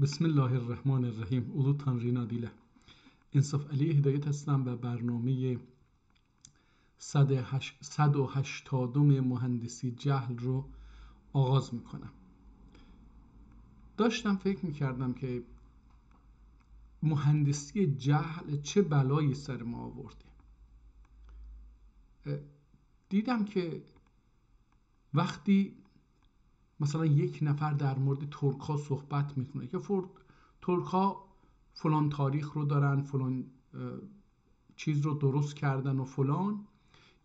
بسم الله الرحمن الرحیم. اولو تنرینا دیله. انصاف علی هدایت هستم و برنامه 180 مهندسی جهل رو آغاز میکنم. داشتم فکر میکردم که مهندسی جهل چه بلایی سر ما آورده. دیدم که وقتی مثلا یک نفر در مورد ترک ها صحبت میکنه که ترک ها فلان تاریخ رو دارن، فلان چیز رو درست کردن و فلان،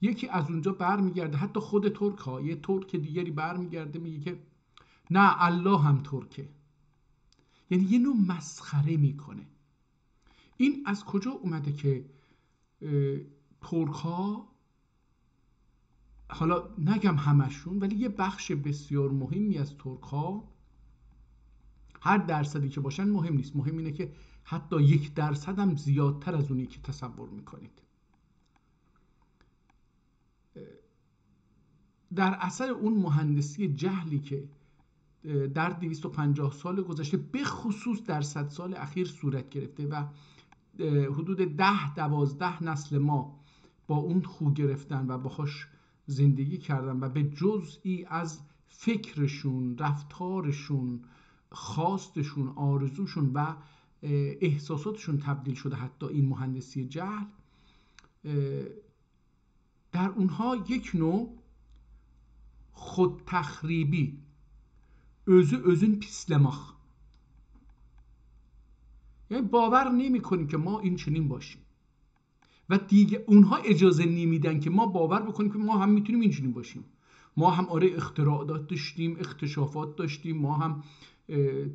یکی از اونجا برمیگرده، حتی خود ترک ها، یه ترک دیگری برمیگرده میگه که نه الله هم ترکه. یعنی یه نوع مسخره میکنه. این از کجا اومده که ترک ها، حالا نگم همشون، ولی یه بخش بسیار مهمی از ترک ها، هر درصدی که باشن مهم نیست، مهم اینه که حتی 1% هم زیادتر از اونی که تصور میکنید. در اثر اون مهندسی جهلی که در 250 سال گذشته به خصوص در 100 سال اخیر صورت گرفته و حدود 10-12 نسل ما با اون خو گرفتن و باهاش زندگی کردن و به جزئی از فکرشون، رفتارشون، خواستشون، آرزوشون و احساساتشون تبدیل شده. حتی این مهندسی جهل در اونها یک نوع خود تخریبی، özün pislemek، یعنی باور نمی کنیم که ما این چنین باشیم و دیگه اونها اجازه نمیدن که ما باور بکنیم که ما هم میتونیم این چنین باشیم. ما هم اختراعات داشتیم، اکتشافات داشتیم، ما هم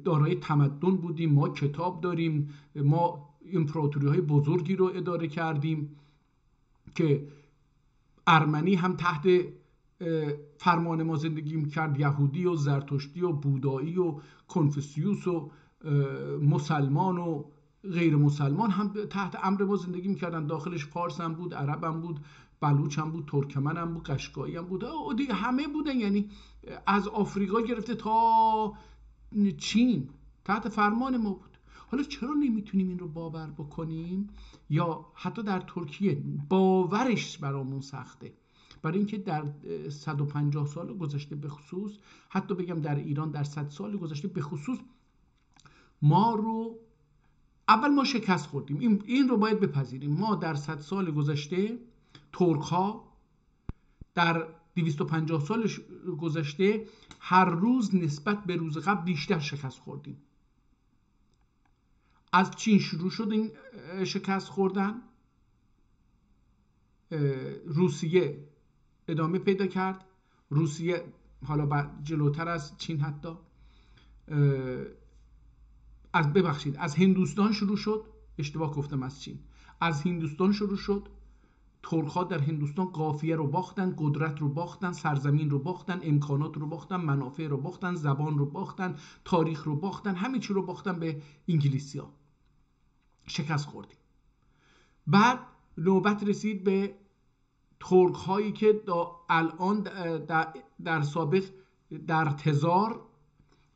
دارای تمدن بودیم، ما کتاب داریم، ما امپراتوری های بزرگی رو اداره کردیم که ارمنی هم تحت فرمان ما زندگی میکرد، یهودی و زرتشتی و بودایی و کنفوسیوس و مسلمان و غیر مسلمان هم تحت امر ما زندگی میکردن. داخلش فارس هم بود، عرب هم بود، بلوچ هم بود، ترکمن هم بود، قشقایی هم بود، همه بودن. یعنی از آفریقا گرفته تا چین تحت فرمان ما بود. حالا چرا نمیتونیم این رو باور بکنیم؟ یا حتی در ترکیه باورش برامون سخته، برای اینکه در 150 سال گذشته به خصوص، حتی بگم در ایران در 100 سال گذشته به خصوص، ما رو اول ما شکست خوردیم. این رو باید بپذیریم. ما در 100 سال گذشته، ترک ها در 250 سال گذشته هر روز نسبت به روز قبل بیشتر شکست خوردیم. از چین شروع شد این شکست خوردن، روسیه ادامه پیدا کرد، روسیه حالا جلوتر از چین حتی، از هندوستان شروع شد، اشتباه گفتم از چین، از هندوستان شروع شد. ترک‌ها در هندوستان قافیه رو باختن، قدرت رو باختن، سرزمین رو باختن، امکانات رو باختن، منافع رو باختن، زبان رو باختن، تاریخ رو باختن، همه چی رو باختن به انگلیسی‌ها. شکست خوردیم. بعد نوبت رسید به ترک هایی که الان در سابق در تزار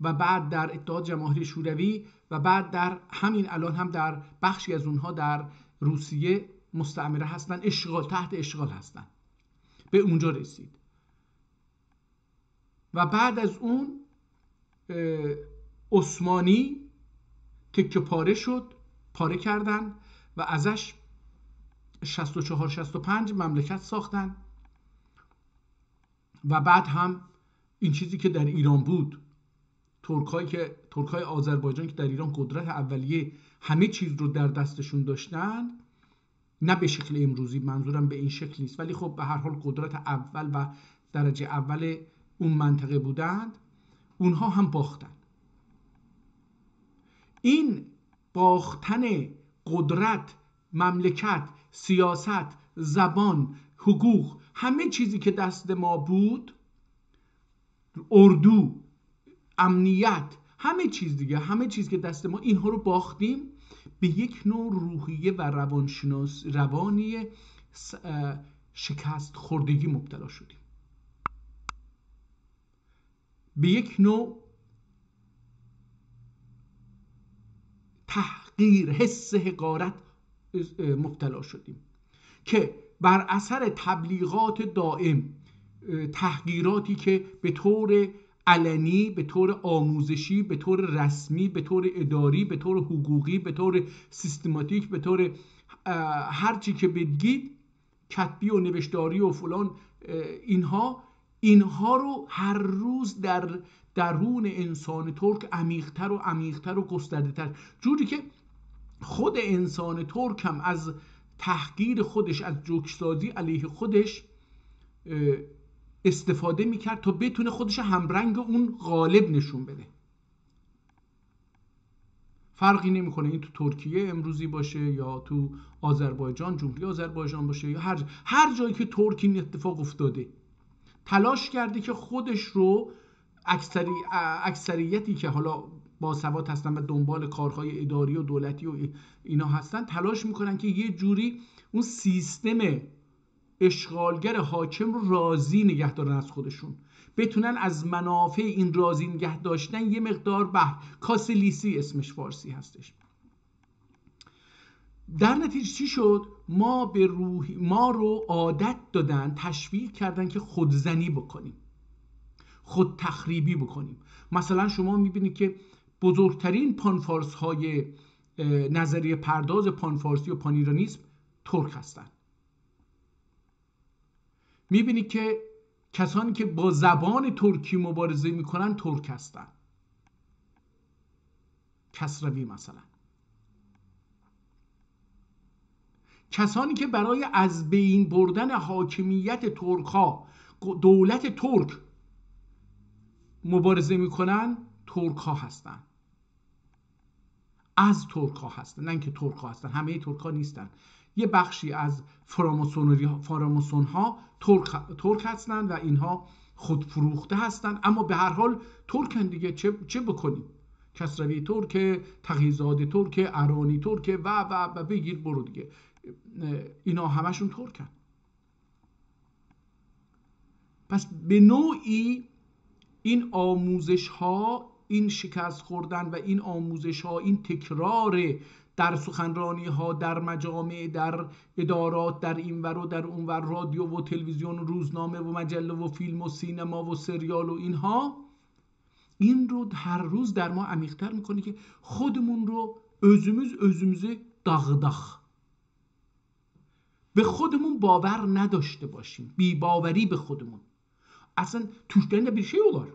و بعد در اتحاد جماهیر شوروی و بعد در همین الان هم در بخشی از اونها در روسیه مستعمره هستن، تحت اشغال هستن. به اونجا رسید و بعد از اون عثمانی تکه پاره شد، پاره کردن و ازش 64-65 مملکت ساختن. و بعد هم این چیزی که در ایران بود، ترکای آذربایجان که در ایران قدرت اولیه همه چیز رو در دستشون داشتن، نه به شکل امروزی، منظورم به این شکل نیست، ولی خب به هر حال قدرت اول و درجه اول اون منطقه بودند، اونها هم باختن. این باختن قدرت، مملکت، سیاست، زبان، حقوق، همه چیزی که دست ما بود، اردو، امنیت، همه چیز دیگه، همه چیز که دست ما، اینها رو باختیم. به یک نوع روحیه و روانی شکست خوردگی مبتلا شدیم. به یک نوع تحقیر، حس حقارت مبتلا شدیم که بر اثر تبلیغات دائم، تحقیراتی که به طور علنی، به طور آموزشی، به طور رسمی، به طور اداری، به طور حقوقی، به طور سیستماتیک، به طور هرچی که بگید، کتبی و نوشتاری و فلان، اینها رو هر روز در درون انسان ترک عمیق‌تر و عمیق‌تر و گسترده‌تر، جوری که خود انسان ترک هم از تحقیر خودش، از جوکسازی علیه خودش استفاده میکرد تا بتونه خودش همرنگ اون غالب نشون بده. فرقی نمیکنه این تو ترکیه امروزی باشه یا تو آذربایجان، جمهوری آذربایجان باشه، یا هر جایی که ترک این اتفاق افتاده، تلاش کرده که خودش رو، اکثریتی که حالا باسواد هستن و دنبال کارهای اداری و دولتی و اینا هستن، تلاش میکنن که یه جوری اون سیستم اشغالگر حاکم رو راضی نگه دارن از خودشون، بتونن از منافع این راضی نگه داشتن یه مقدار کاسلیسی اسمش فارسی هستش. در نتیجه چی شد؟ ما رو عادت دادن، تشویق کردن که خودزنی بکنیم، خود تخریبی بکنیم. مثلا شما میبینید که بزرگترین پانفارس های نظریه پرداز پانفارسی و پانیرانیسم ترک هستن. میبینید که کسانی که با زبان ترکی مبارزه میکنن ترک هستن. کسروی مثلا. کسانی که برای از بین بردن حاکمیت ترک ها، دولت ترک مبارزه میکنن، ترک ها هستن. از ترک ها هستن، نه اینکه ترک ها هستن، همه ترک ها نیستن. یه بخشی از فراماسون ها ترک هستن و اینها خودفروخته هستن، اما به هر حال ترکن دیگه، چه بکنیم؟ کسروی ترک، تقی‌زاده ترک، ارانی ترک و بگیر برو دیگه، اینا همشون ترکن. پس به نوعی این آموزش ها، این شکست خوردن و این آموزش ها، این تکرار در سخنرانی ها، در مجامع، در ادارات، در اینور و در اونور، رادیو و تلویزیون و روزنامه و مجله و فیلم و سینما و سریال و اینها، این رو هر روز در ما عمیق‌تر میکنه که خودمون رو özümüze dağıdaq، به خودمون باور نداشته باشیم، بی باوری به خودمون. اصلا Türklerin bir şey olur.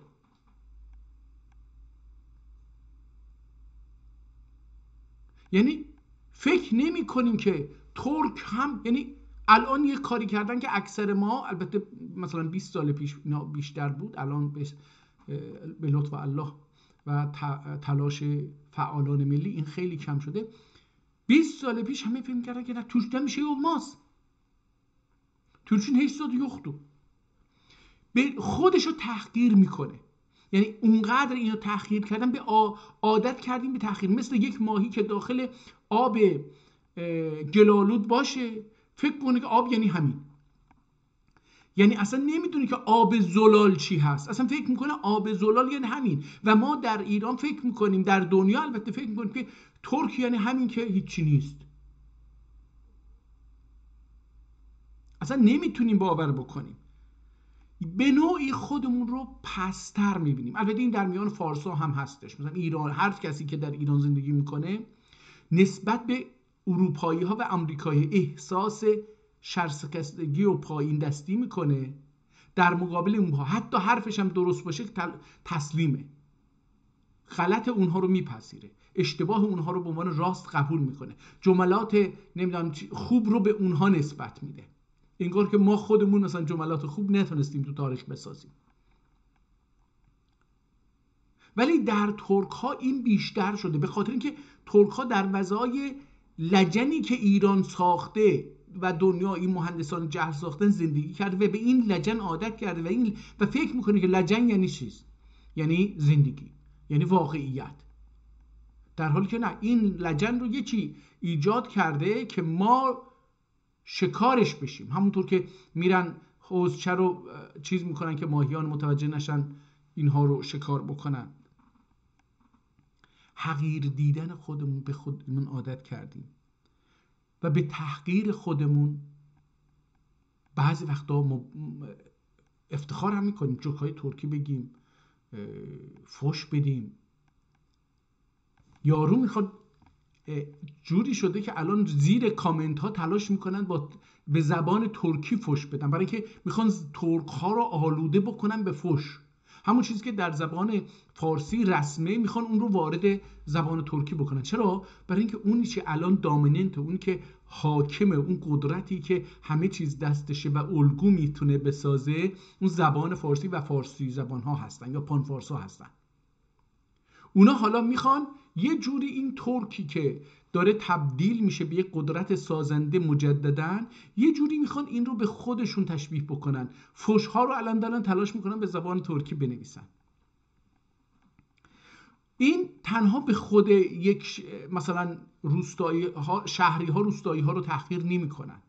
یعنی فکر نمی کنیم که ترک هم، یعنی الان یه کاری کردن که اکثر ما، البته مثلا 20 سال پیش اینا بیشتر بود، الان به لطف الله و تلاش فعالان ملی این خیلی کم شده. 20 سال پیش همه فکر کردن که نه، Türk'ten bir şey olmaz. Türk'ün hiç tadı yoktu. به خودشو تحقیر میکنه. یعنی اونقدر اینو تحقیر کردن، به عادت کردیم به تحقیر. مثل یک ماهی که داخل آب گلالود باشه، فکر کنه که آب یعنی همین، یعنی اصلا نمیدونه که آب زلال چی هست، اصلا فکر میکنه آب زلال یعنی همین. و ما در ایران فکر میکنیم، در دنیا البته فکر میکنیم که ترک یعنی همین که هیچی نیست. اصلا نمیتونیم باور بکنیم. به نوعی خودمون رو پستر میبینیم. البته این در میان فارسا هم هستش. مثلا ایران، هر کسی که در ایران زندگی میکنه نسبت به اروپایی ها و امریکایی احساس شرسکستگی و پایین دستی میکنه، در مقابل اونها حتی حرفش هم درست باشه تسلیمه، غلط اونها رو میپذیره، اشتباه اونها رو به عنوان راست قبول میکنه، جملات نمیدونم خوب رو به اونها نسبت میده، انگار که ما خودمون مثلا جملات خوب نتونستیم تو تاریخ بسازیم. ولی در ترک ها این بیشتر شده، به خاطر اینکه ترک ها در وضعای لجنی که ایران ساخته و دنیا این مهندسان جهل ساختن زندگی کرده و به این لجن عادت کرده و فکر میکنه که لجن یعنی چیز؟ یعنی زندگی، یعنی واقعیت. در حالی که نه، این لجن رو یه چی ایجاد کرده که ما شکارش بشیم. همونطور که میرن حوضچه رو چیز میکنن که ماهیان متوجه نشن اینها رو شکار بکنن. حقیر دیدن خودمون به خودمون عادت کردیم و به تحقیر خودمون بعضی وقتا افتخار هم میکنیم، جوکای ترکی بگیم، فوش بدیم. یارو میخواد، جوری شده که الان زیر کامنت ها تلاش میکنن به زبان ترکی فوش بدن، برای اینکه میخوان ترک ها رو آلوده بکنن به فوش. همون چیزی که در زبان فارسی رسمه میخوان اون رو وارد زبان ترکی بکنن. چرا؟ برای اینکه اونی که الان دامیننت، اونی که حاکمه، اون قدرتی که همه چیز دستشه و الگو میتونه بسازه، اون زبان فارسی و فارسی زبان ها هستن یا پان فارسا هستن. اونا حالا میخوان یه جوری این ترکی که داره تبدیل میشه به یه قدرت سازنده مجددن، یه جوری میخوان این رو به خودشون تشبیه بکنن. فوشها رو الان دارن تلاش میکنن به زبان ترکی بنویسن. این تنها به خود یک مثلا روستایی ها، شهری ها روستایی ها رو تحقیر نمیکنن.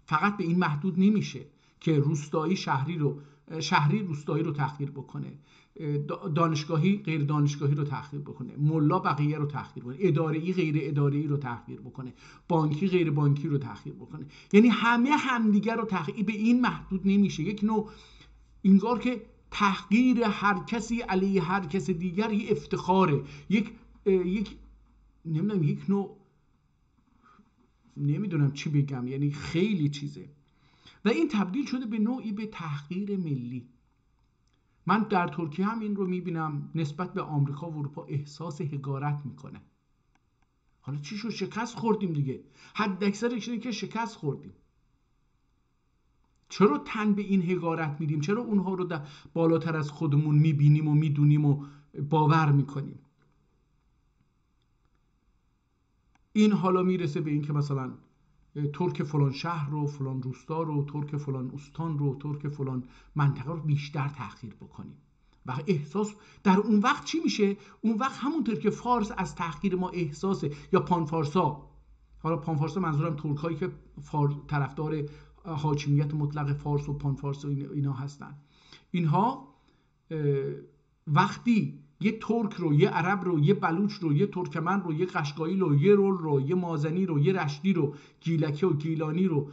فقط به این محدود نمیشه که روستایی شهری روستایی رو تحقیر بکنه، دانشگاهی غیر دانشگاهی رو تحقیر بکنه، ملا بقیه رو تحقیر بکنه، اداره‌ای غیر اداره‌ای رو تحقیر بکنه، بانکی غیر بانکی رو تحقیر بکنه. یعنی همه همدیگر رو تحقیر، به این محدود نمیشه. یک نوع انگار که تحقیر هر کسی علیه هر کس دیگر یه افتخاره، یک نمیدونم، یک نوع، نمیدونم چی بگم، یعنی خیلی چیزه. و این تبدیل شده به نوعی به تحقیر ملی. من در ترکیه هم این رو میبینم، نسبت به آمریکا و اروپا احساس حقارت میکنه. حالا چی شد؟ شکست خوردیم دیگه. حد اکثرش اینه که شکست خوردیم. چرا تن به این حقارت میدیم؟ چرا اونها رو بالاتر از خودمون میبینیم و میدونیم و باور میکنیم؟ این حالا میرسه به این که مثلا ترک فلان شهر رو، فلان روستا رو، ترک فلان استان رو، ترک فلان منطقه رو بیشتر تحقیر بکنیم. و احساس در اون وقت چی میشه؟ اون وقت همونطور که فارس از تحقیر ما احساسه، یا پانفارسا، حالا پانفارسا منظورم ترکایی که طرفدار حاکمیت مطلق فارس و پانفارس و اینا هستن، اینها وقتی یه ترک رو، یه عرب رو، یه بلوچ رو، یه ترکمن رو، یه قشقایی رو، یه رول رو، یه مازنی رو، یه رشتی رو، گیلکی و گیلانی رو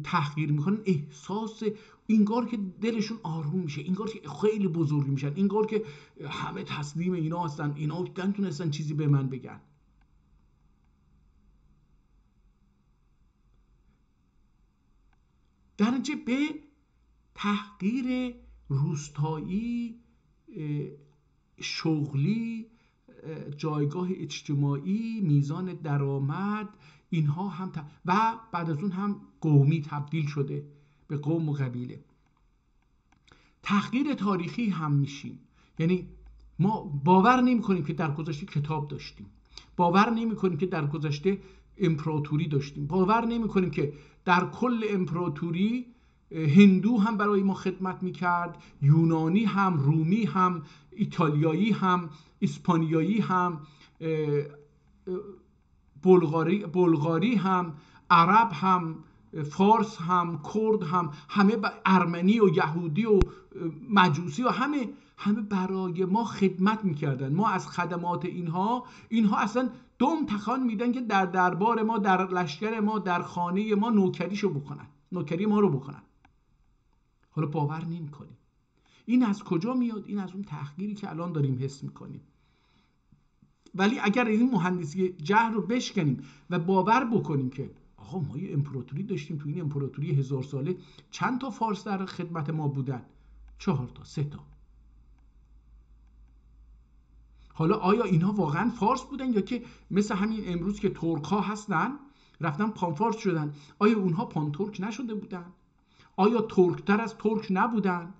تحقیر میکنن، احساس اینگار که دلشون آروم میشه، اینگار که خیلی بزرگ میشن، اینگار که همه تسلیم اینا هستن، اینا نتونستن چیزی به من بگن. در نتیجه به تحقیر روستایی، شغلی، جایگاه اجتماعی، میزان درآمد، اینها هم و بعد از اون هم قومی تبدیل شده به قوم و قبیله. تحقیر تاریخی هم میشیم. یعنی ما باور نمی کنیم که در گذشته کتاب داشتیم، باور نمی کنیم که در گذشته امپراتوری داشتیم، باور نمی کنیم که در کل امپراتوری هندو هم برای ما خدمت میکرد، یونانی هم، رومی هم، ایتالیایی هم، اسپانیایی هم، بلغاری هم، عرب هم، فارس هم، کرد هم، همه ارمنی و یهودی و مجوسی و همه برای ما خدمت میکردن. ما از خدمات اینها اصلا دم تکان میدن که در دربار ما، در لشکر ما، در خانه ما نوکری ما رو بکنن. حالا باور نمی کنیم. این از کجا میاد؟ این از اون تحقیری که الان داریم حس میکنیم. ولی اگر این مهندسی جهل رو بشکنیم و باور بکنیم که آقا ما یه امپراتوری داشتیم، تو این امپراتوری 1000 ساله چند تا فارس در خدمت ما بودن؟ 4 تا، 3 تا. حالا آیا اینها واقعا فارس بودن، یا که مثل همین امروز که ترک ها هستن رفتن پانفارس شدن؟ آیا اونها پان ترک نشده بودن؟ آیا ترکتر از ترک نبودن؟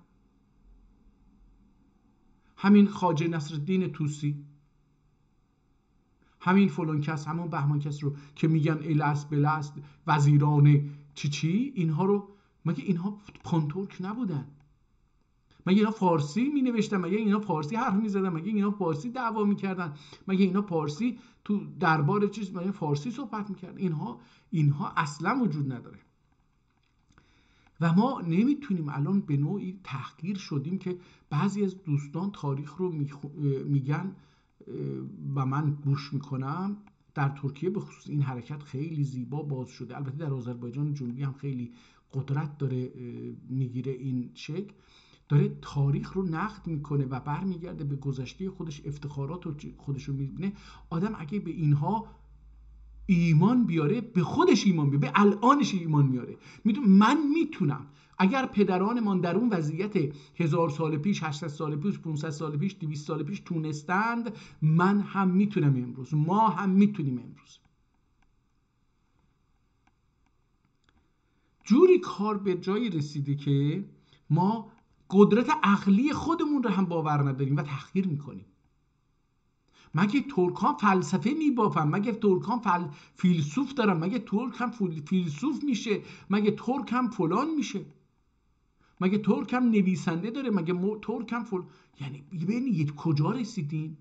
همین خواجه نصرالدین طوسی، همین فلان کس، همون بهمان کس رو که میگن الست بلست وزیران چی، اینها رو مگه اینها پان ترک نبودن؟ مگه اینا فارسی می نوشتن؟ مگه اینا فارسی حرف می زدن؟ مگه اینا فارسی دعوا می کردن؟ مگه اینا فارسی تو دربار مگه فارسی صحبت می کردن؟ اینها اصلا وجود نداره. و ما نمیتونیم الان به نوعی تحقیر شدیم که بعضی از دوستان تاریخ رو میگن و من گوش میکنم، در ترکیه به خصوص این حرکت خیلی زیبا باز شده. البته در آذربایجان جنوبی هم خیلی قدرت داره میگیره این شکل، داره تاریخ رو نقد میکنه و برمیگرده به گذشته خودش، افتخارات خودش رو میبینه. آدم اگه به اینها ایمان بیاره، به خودش ایمان بیاره، به الانش ایمان میاره. من میتونم، اگر پدرانمان در اون وضعیت 1000 سال پیش، 800 سال پیش، 500 سال پیش، 200 سال پیش تونستند، من هم میتونم امروز، ما هم میتونیم امروز. جوری کار به جایی رسیده که ما قدرت عقلی خودمون رو هم باور نداریم و تحقیر میکنیم. مگه ترکان فلسفه میبافن؟ مگه ترکان فیلسوف دارن؟ مگه ترک هم فیلسوف میشه؟ مگه ترک هم فلان میشه؟ مگه ترک هم نویسنده داره؟ مگه ترک هم یعنی ببینید کجا رسیدیم؟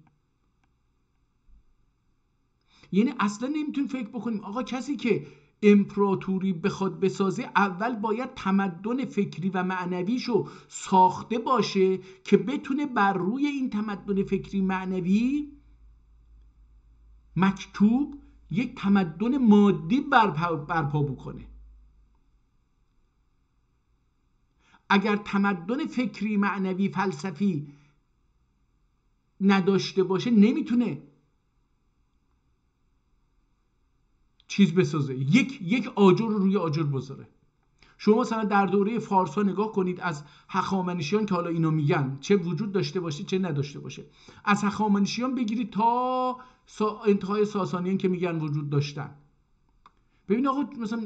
یعنی اصلا نمیتونیم فکر بکنیم آقا کسی که امپراتوری بخواد بسازه، اول باید تمدن فکری و معنویشو ساخته باشه که بتونه بر روی این تمدن فکری معنوی مکتوب یک تمدن مادی برپا بکنه. اگر تمدن فکری معنوی فلسفی نداشته باشه، نمیتونه چیز بسازه، یک آجر رو روی آجر بذاره. شما مثلا در دوره فارس ها نگاه کنید، از هخامنشیان که حالا اینا میگن چه وجود داشته باشه چه نداشته باشه، از هخامنشیان بگیرید تا انتهای ساسانیان که میگن وجود داشتن، ببین آقا مثلا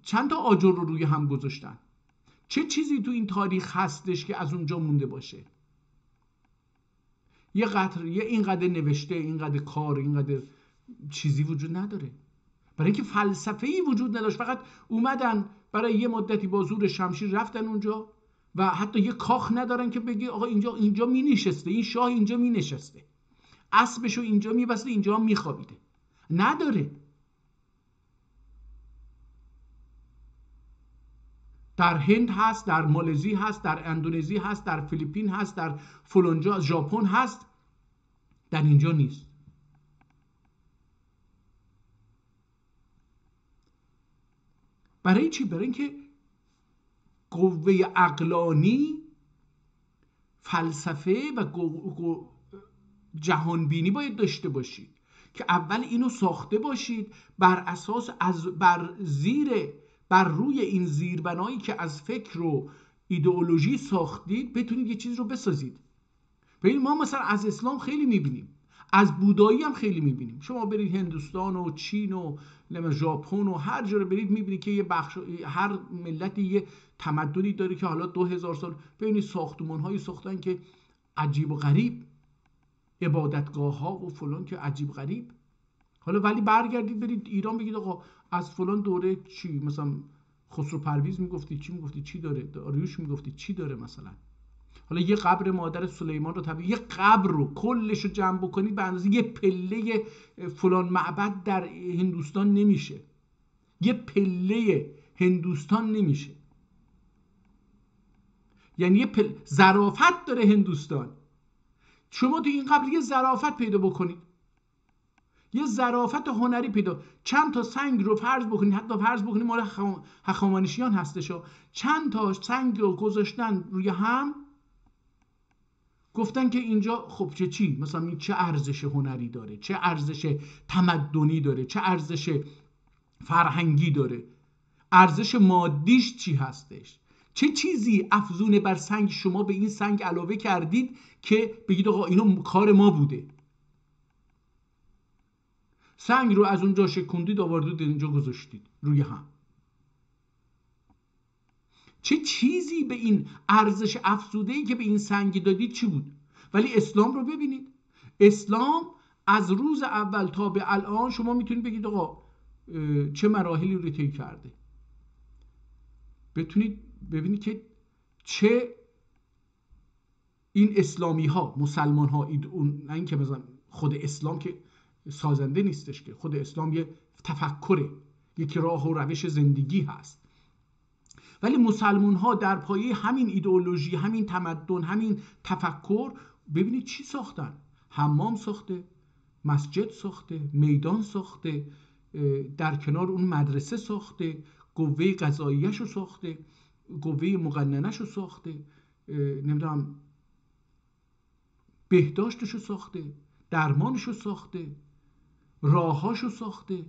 چند تا آجر رو روی هم گذاشتن. چه چیزی تو این تاریخ هستش که از اونجا مونده باشه؟ یه اینقدر نوشته، اینقدر کار، اینقدر چیزی وجود نداره. برای اینکه فلسفه‌ای وجود نداشت، فقط اومدن برای یه مدتی با زور شمشیر رفتن اونجا و حتی یه کاخ ندارن که بگی آقا اینجا می نشسته، این شاه اینجا می نشسته، اسبشو اینجا می بسته، اینجا می خوابیده. نداره. در هند هست، در مالزی هست، در اندونزی هست، در فیلیپین هست، در فلانجا ژاپن هست، در اینجا نیست. برای چی؟ برای اینکه قوه عقلانی، فلسفه و جهانبینی باید داشته باشید که اول اینو ساخته باشید، بر اساس بر روی این زیربنایی که از فکر و ایدئولوژی ساختید بتونید یه چیز رو بسازید. ببین ما مثلا از اسلام خیلی میبینیم، از بودایی هم خیلی میبینیم. شما برید هندوستان و چین و ژاپن و هر جا رو برید میبینید که یه بخش، هر ملتی یه تمدنی داره که حالا 2000 سال ببینید ساختمان‌هایی ساختن که عجیب و غریب، عبادتگاه ها و فلان که عجیب غریب. حالا ولی برگردید برید ایران بگید آقا از فلان دوره چی، مثلا خسرو پرویز میگفتی چی داره، داریوش میگفتی چی داره مثلا. حالا یه قبر مادر سلیمان رو طبیعی، یه قبر رو کلش رو جمع بکنید به اندازه یه پله فلان معبد در هندوستان نمیشه، یه پله هندوستان نمیشه. یعنی یه ظرافت داره هندوستان. شما تو این قبر یه ظرافت پیدا بکنید، یه ظرافت هنری پیدا، چند تا سنگ رو فرض بکنید، حتی فرض بکنید مال هخامنشیان هستشو، چند تا سنگ رو گذاشتن روی هم، گفتن که اینجا خب چی مثلا چه ارزش هنری داره، چه ارزش تمدنی داره، چه ارزش فرهنگی داره، ارزش مادیش چی هستش، چه چیزی افزونه بر سنگ شما به این سنگ علاوه کردید که بگید آقا اینو کار ما بوده. سنگ رو از اونجا شکوندید آوردید اینجا گذاشتید روی هم. چه چیزی به این ارزش افزوده‌ای که به این سنگ دادید چی بود؟ ولی اسلام رو ببینید، اسلام از روز اول تا به الان شما میتونید بگید آقا چه مراحلی رو طی کرده. بتونید ببینید که چه این اسلامی ها، مسلمان ها، نه اینکه مثلا خود اسلام که سازنده نیستش، که خود اسلام یه تفکره، یک راه و روش زندگی هست، ولی مسلمان ها در پایه همین ایدئولوژی، همین تمدن، همین تفکر، ببینید چی ساختن. حمام ساخته، مسجد ساخته، میدان ساخته، در کنار اون مدرسه ساخته، قوه قضاییش رو ساخته، قوه مقننش رو ساخته، نمیدونم بهداشتش رو ساخته، درمانش رو ساخته، راهاش رو ساخته،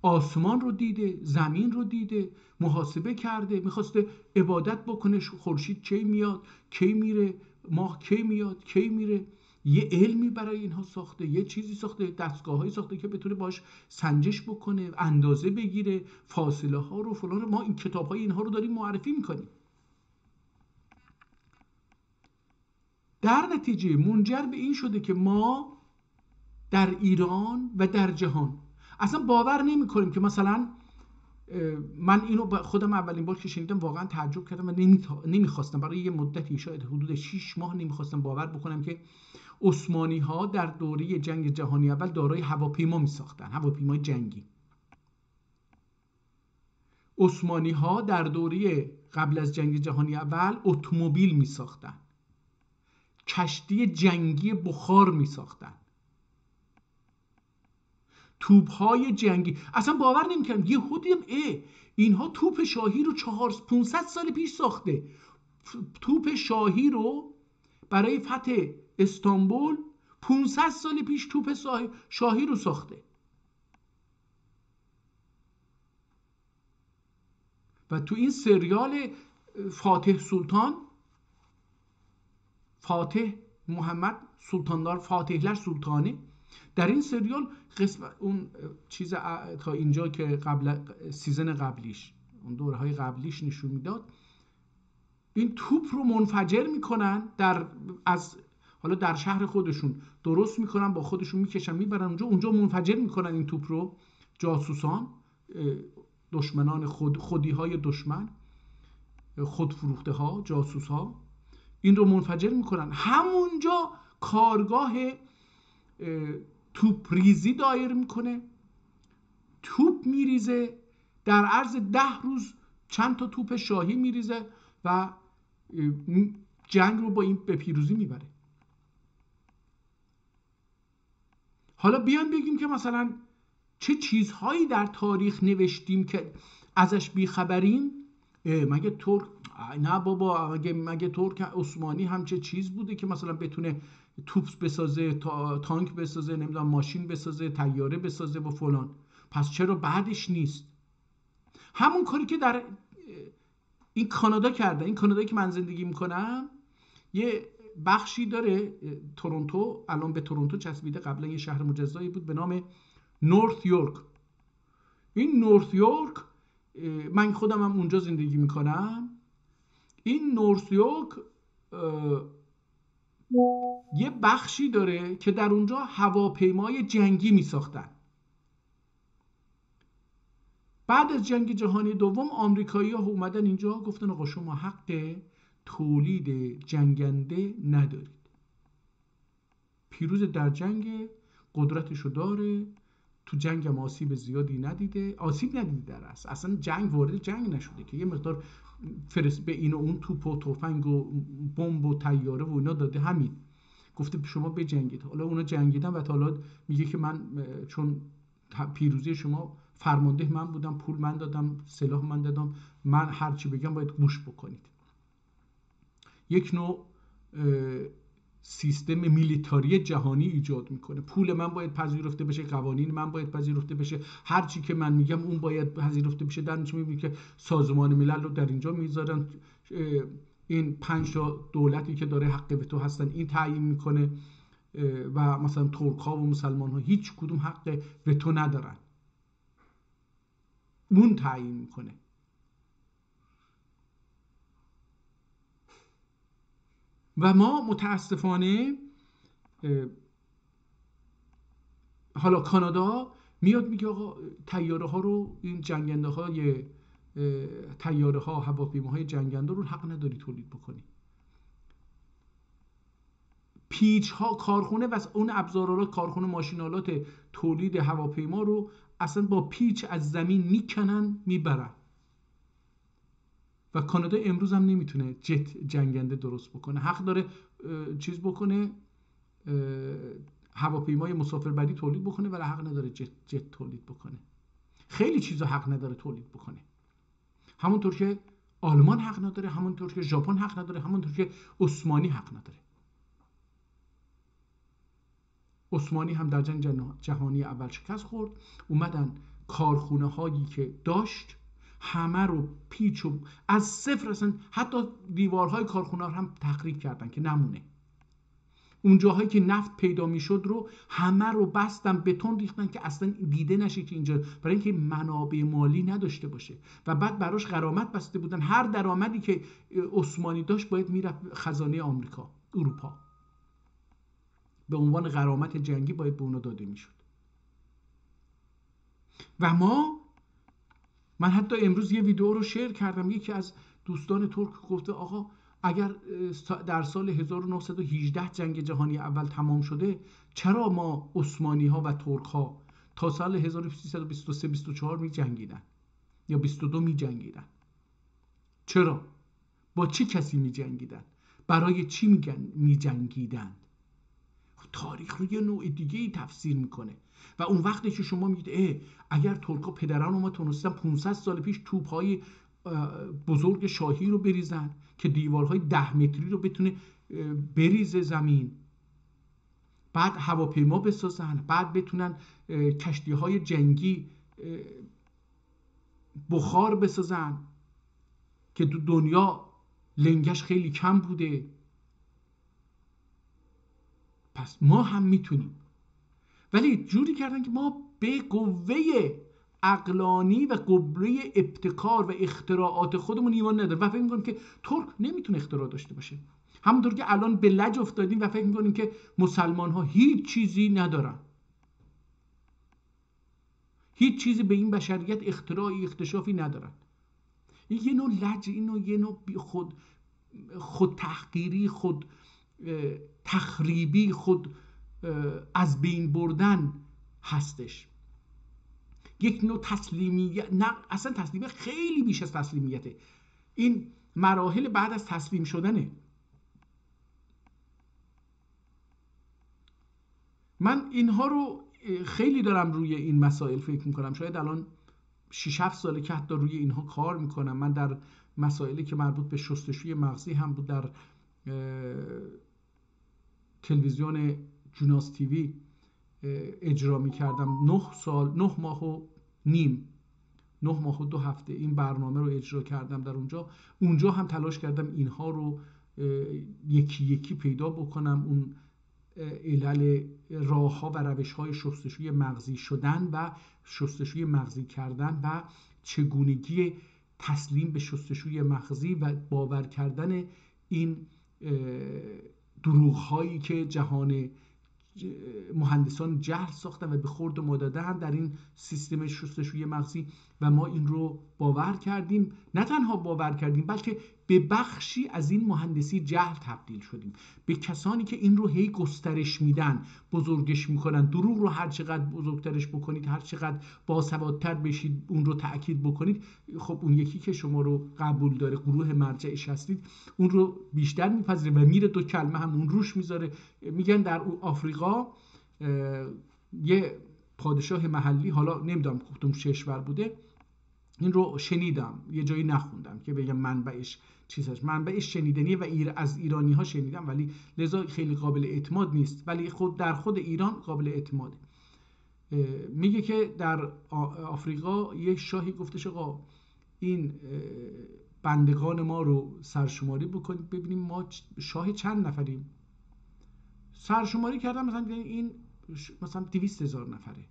آسمان رو دیده، زمین رو دیده، محاسبه کرده، میخواسته عبادت بکنه خورشید کی میاد کی میره، ماه کی میاد کی میره، یه علمی برای اینها ساخته، یه چیزی ساخته، دستگاه‌هایی ساخته که بتونه باش سنجش بکنه، اندازه بگیره، فاصله ها رو فلان رو. ما این کتاب‌های اینها رو داریم معرفی میکنیم. در نتیجه منجر به این شده که ما در ایران و در جهان اصلا باور نمی کنیم که مثلا من اینو خودم اولین بار که شنیدم واقعا تعجب کردم و نمیخواستم برای یه مدتی شاید حدود 6 ماه نمیخواستم باور بکنم که عثمانی ها در دوره جنگ جهانی اول دارای هواپیما میساختن، هواپیمای جنگی. عثمانی ها در دوره قبل از جنگ جهانی اول اتومبیل میساختن، کشتی جنگی بخار میساختن، توپ‌های جنگی. اصلا باور نمی‌کردم یهو دیدم اینها توپ شاهی رو 500 سال پیش ساخته. توپ شاهی رو برای فتح استانبول 500 سال پیش توپ شاهی رو ساخته. و تو این سریال فاتح محمد سلطاندار فاتحلر سلطانه، در این سریال قسم اون چیز تا اینجا که قبل سیزن قبلیش، اون دورهای قبلیش نشون میداد، این توپ رو منفجر میکنن حالا در شهر خودشون درست میکنن، با خودشون میکشن میبرن اونجا منفجر میکنن این توپ رو. جاسوسان، دشمنان خودی های دشمن، خودفروخته ها، جاسوس ها این رو منفجر میکنن. همونجا کارگاه توپ ریزی دایر میکنه، توپ میریزه، در عرض 10 روز چند تا توپ شاهی میریزه و جنگ رو با این به پیروزی میبره. حالا بیان بگیم که مثلا چه چیزهایی در تاریخ نوشتیم که ازش بیخبریم. مگه ترک؟ نه بابا، مگه ترک عثمانی هم چه چیز بوده که مثلا بتونه توپ بسازه، تانک بسازه، نمیدونم ماشین بسازه، طیاره بسازه و فلان. پس چرا بعدش نیست؟ همون کاری که در این کانادا کرده. این کانادایی که من زندگی میکنم یه بخشی داره، تورنتو، الان به تورنتو چسبیده، قبلا یه شهر مجزایی بود به نام نورث یورک. این نورث یورک، من خودم هم اونجا زندگی میکنم. این نورث یورک یه بخشی داره که در اونجا هواپیمای جنگی میساختن. بعد از جنگ جهانی دوم آمریکایی‌ها اومدن اینجا گفتن آقا شما حق تولید جنگنده ندارید. پیروز در جنگ، قدرتشو داره، تو جنگ هم آسیب زیادی ندیده، در اصلا جنگ وارد جنگ نشده که یه مقدار به این و اون توپ و تفنگ و بمب و طیاره و اینا داده، همین گفته شما بجنگید. حالا اونا جنگیدن و حالا میگه که من چون پیروزی شما فرمانده من بودم، پول من دادم، سلاح من دادم، من هر چی بگم باید گوش بکنید. یک نوع سیستم میلیتاری جهانی ایجاد میکنه. پول من باید پذیرفته بشه، قوانین من باید پذیرفته بشه، هر چی که من میگم اون باید پذیرفته بشه. در نتیجه میبینی که سازمان ملل رو در اینجا میذارن، این 5 تا دولتی که داره حق وتو هستن این تعیین میکنه و مثلا ترک ها و مسلمان ها هیچ کدوم حق وتو ندارن، اون تعیین میکنه. و ما متاسفانه حالا کانادا میاد میگه آقا طیاره ها رو، این جنگنده های طیاره ها، هواپیماهای جنگنده رو حق نداری تولید بکنی. پیچ ها، کارخونه و اون ابزارالات، کارخونه ماشینالات تولید هواپیما رو اصلا با پیچ از زمین میکنن میبرن. و کانادا امروز هم نمیتونه جت جنگنده درست بکنه. حق داره چیز بکنه، هواپیمای مسافربری تولید بکنه ولی حق نداره جت تولید بکنه. خیلی چیزا حق نداره تولید بکنه. همونطور که آلمان حق نداره، همونطور که ژاپن حق نداره، همونطور که عثمانی حق نداره. عثمانی هم در جنگ جهانی اول شکست خورد، اومدن کارخونه هایی که داشت همه رو پیچ و از صفر، اصلا حتی دیوارهای کارخونه ها هم تخریب کردن که نمونه. اون جاهایی که نفت پیدا میشد رو همه رو بستن، بتون ریختن که اصلا دیده نشه که اینجا، برای اینکه منابع مالی نداشته باشه و بعد براش غرامت بسته بودن. هر درآمدی که عثمانی داشت باید میرفت خزانه آمریکا، اروپا، به عنوان غرامت جنگی باید به اونا داده میشد. و من حتی امروز یه ویدیو رو شیر کردم، یکی از دوستان ترک گفته آقا اگر در سال 1918 جنگ جهانی اول تمام شده، چرا ما عثمانی ها و ترک ها تا سال 1323 24 می جنگیدن یا 22 می جنگیدن؟ چرا؟ با چه کسی می جنگیدن؟ برای چی می جنگیدن؟ تاریخ رو یه نوع دیگه ای تفسیر میکنه. و اون وقتی که شما میگید اگر ترکا پدران ما تونستن 500 سال پیش توپ‌های بزرگ شاهی رو بریزن که دیوارهای 10 متری رو بتونه بریزه زمین، بعد هواپیما بسازن، بعد بتونن کشتی‌های جنگی بخار بسازن که تو دنیا لنگش خیلی کم بوده، پس ما هم میتونیم. ولی جوری کردن که ما به قوه عقلانی و قوه ابتکار و اختراعات خودمون ایمان نداریم و فکر می‌کنیم که ترک نمیتونه اختراع داشته باشه. همونطور که الان به لج افتادیم و فکر می‌کنیم که مسلمان ها هیچ چیزی ندارن، هیچ چیزی به این بشریت اختراعی اکتشافی ندارن. این یه نوع لج، این یه نوع خود تحقیری، خود تخریبی، خود از بین بردن هستش. یک نوع تسلیمیت، نه اصلا تسلیمیت خیلی بیش از تسلیمیته، این مراحل بعد از تسلیم شدنه. من اینها رو خیلی دارم روی این مسائل فکر میکنم، شاید الان 6-7 ساله که حتی روی اینها کار میکنم. من در مسائلی که مربوط به شستشوی مغزی هم بود در تلویزیون جوناس تیوی اجرا میکردم. 9 ماه و نیم، 9 ماه و 2 هفته این برنامه رو اجرا کردم در اونجا هم تلاش کردم اینها رو یکی یکی پیدا بکنم، اون علل، راه‌ها و روش‌های شستشوی مغزی شدن و شستشوی مغزی کردن و چگونگی تسلیم به شستشوی مغزی و باور کردن این دروغ‌هایی که جهان مهندسان جهل ساختن و به خورد ما دادن در این سیستم شستشوی مغزی و ما این رو باور کردیم. نه تنها باور کردیم بلکه به بخشی از این مهندسی جهل تبدیل شدیم، به کسانی که این رو هی گسترش میدن، بزرگش میکنن. دروغ رو هر چقدر بزرگترش بکنید، هر چقدر باسوادتر بشید، اون رو تأکید بکنید، خب اون یکی که شما رو قبول داره، گروه مرجعش هستید، اون رو بیشتر میپذیره و میره 2 کلمه هم اون روش میذاره. میگن در آفریقا یه پادشاه محلی، حالا نمیدونم کدوم کشور بوده، این رو شنیدم، یه جایی نخوندم که بگم منبعش چیزاش، منبعش شنیدنیه و از ایرانی ها شنیدم، ولی لذا خیلی قابل اعتماد نیست، ولی در خود ایران قابل اعتماده. میگه که در آفریقا یک شاهی گفتش آقا این بندگان ما رو سرشماری بکنید ببینیم ما شاه چند نفریم. سرشماری کردم، مثلا این مثلا 200,000 نفره.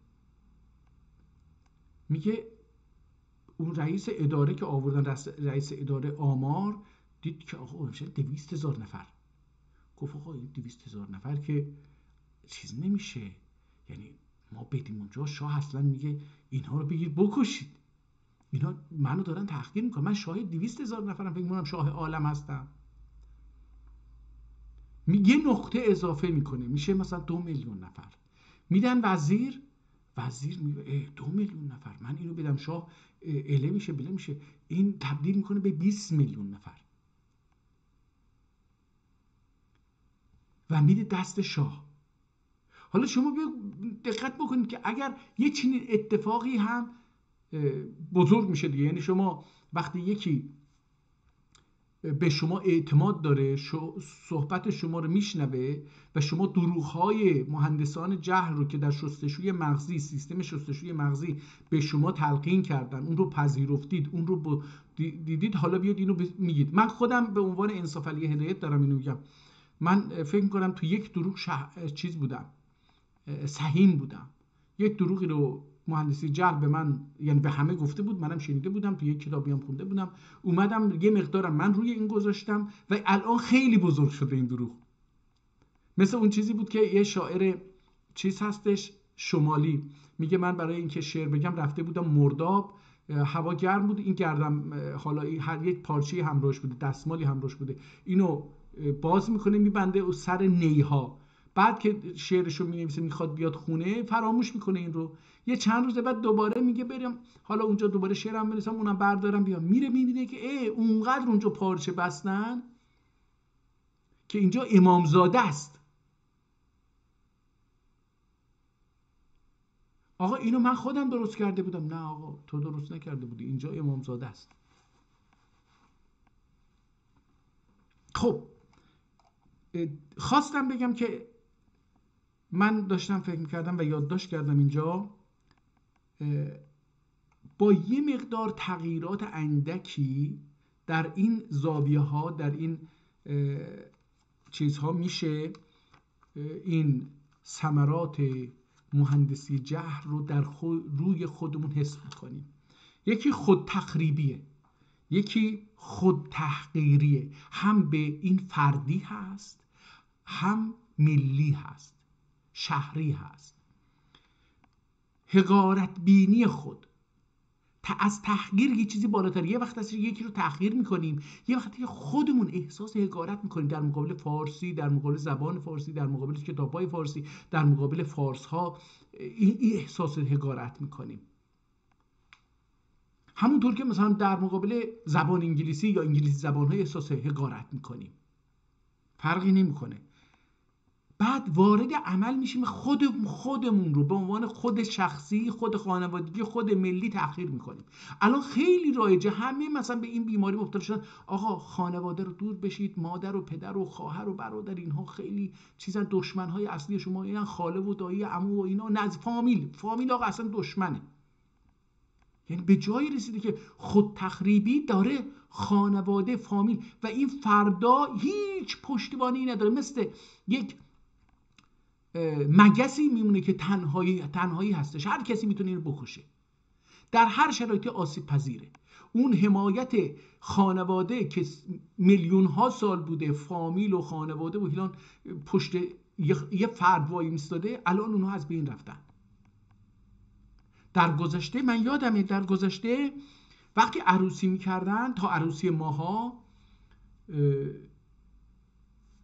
میگه اون رئیس اداره که آوردن، رئیس اداره آمار، دید که آقا میشه 200,000 نفر. گفت آقا این 200,000 نفر که چیز نمیشه، یعنی ما بدیم اونجا، شاه اصلا میگه اینها رو بگید بکشید، اینا منو دارن تحقیر میکنن، من شاه 200,000 نفرم، فکر میکنم شاه عالم هستم. یه نقطه اضافه میکنه، میشه مثلا 2 میلیون نفر. میدن وزیر میگه 2 میلیون نفر، من اینو بدم شاه، اله میشه بله میشه، این تبدیل میکنه به 20 میلیون نفر و میده دست شاه. حالا شما دقت بکنید که اگر یه چنین اتفاقی هم بزرگ میشه دیگه، یعنی شما وقتی یکی به شما اعتماد داره، صحبت شما رو میشنوه و شما دروغ‌های مهندسان جهل رو که در شستشوی مغزی، سیستم شستشوی مغزی به شما تلقین کردن، اون رو پذیرفتید، اون رو دیدید، حالا بیاد اینو میگید. من خودم به عنوان انصاف علی هدایت دارم اینو میگم. من فکر میکنم تو یک دروغ چیز بودم، سهیم بودم. یک دروغی رو مهندسی جهل به من، یعنی به همه گفته بود، منم شنیده بودم، تو یک کتابی هم خونده بودم، اومدم یه مقدارم من روی این گذاشتم و الان خیلی بزرگ شده این دروغ. مثل اون چیزی بود که یه شاعر چیز هستش شمالی میگه من برای اینکه شعر بگم رفته بودم مرداب، هوا گرم بود، این گردم حالا هر یک پارچه همراهش بوده، دستمالی همراهش بوده، اینو باز میکنه میبنده و سر نیها، بعد که شعرشو مینویسه میخواد بیاد خونه فراموش میکنه این رو. یه چند روز بعد دوباره میگه برم حالا اونجا دوباره شعرم بنویسم، اونم بردارم بیام، میره میبینه که اونقدر اونجا پارچه بستن که اینجا امامزاده است. آقا اینو من خودم درست کرده بودم. نه آقا تو درست نکرده بودی، اینجا امامزاده است. خب خواستم بگم که من داشتم فکر میکردم و یادداشت کردم اینجا، با یه مقدار تغییرات اندکی در این زاویه ها، در این چیزها میشه این ثمرات مهندسی جهل رو در روی خودمون حس میکنیم. یکی خود تخریبیه، یکی خود تحقیریه، هم به این فردی هست، هم ملی هست، شهری هست. حقارت بینی خود از تحقیر یه چیزی بالاتر. یه وقت هست یکی رو تحقیر میکنیم، یه وقتی خودمون احساس حقارت میکنیم در مقابل فارسی، در مقابل زبان فارسی، در مقابل کتاب‌های فارسی، در مقابل فارس‌ها، این احساس حقارت میکنیم. همونطور که مثلا در مقابل زبان انگلیسی یا انگلیسی زبان‌های احساس حقارت میکنیم، فرقی نمیکنه. بعد وارد عمل میشیم، خودمون رو به عنوان خود شخصی، خود خانوادگی، خود ملی تحقیر میکنیم. الان خیلی رایجه، همه مثلا به این بیماری مبتلا شدن، آقا خانواده رو دور بشید، مادر و پدر و خواهر و برادر اینها خیلی چیزا دشمن‌های اصلی شما، اینا خاله و دایی عمو و اینا، نه فامیل آقا اصلا دشمنه. یعنی به جایی رسیده که خود تخریبی داره خانواده، فامیل و این فردا هیچ پشتیبانی نداره، مثل یک مگسی میمونه که تنهایی هستش، هر کسی میتونه اینو بکشه، در هر شرایطی آسیب پذیره. اون حمایت خانواده که میلیون ها سال بوده، فامیل و خانواده و اینا پشت یه فرد وای میستاده، الان اونها از بین رفتن. در گذشته من یادمه، در گذشته وقتی عروسی میکردن، تا عروسی ماها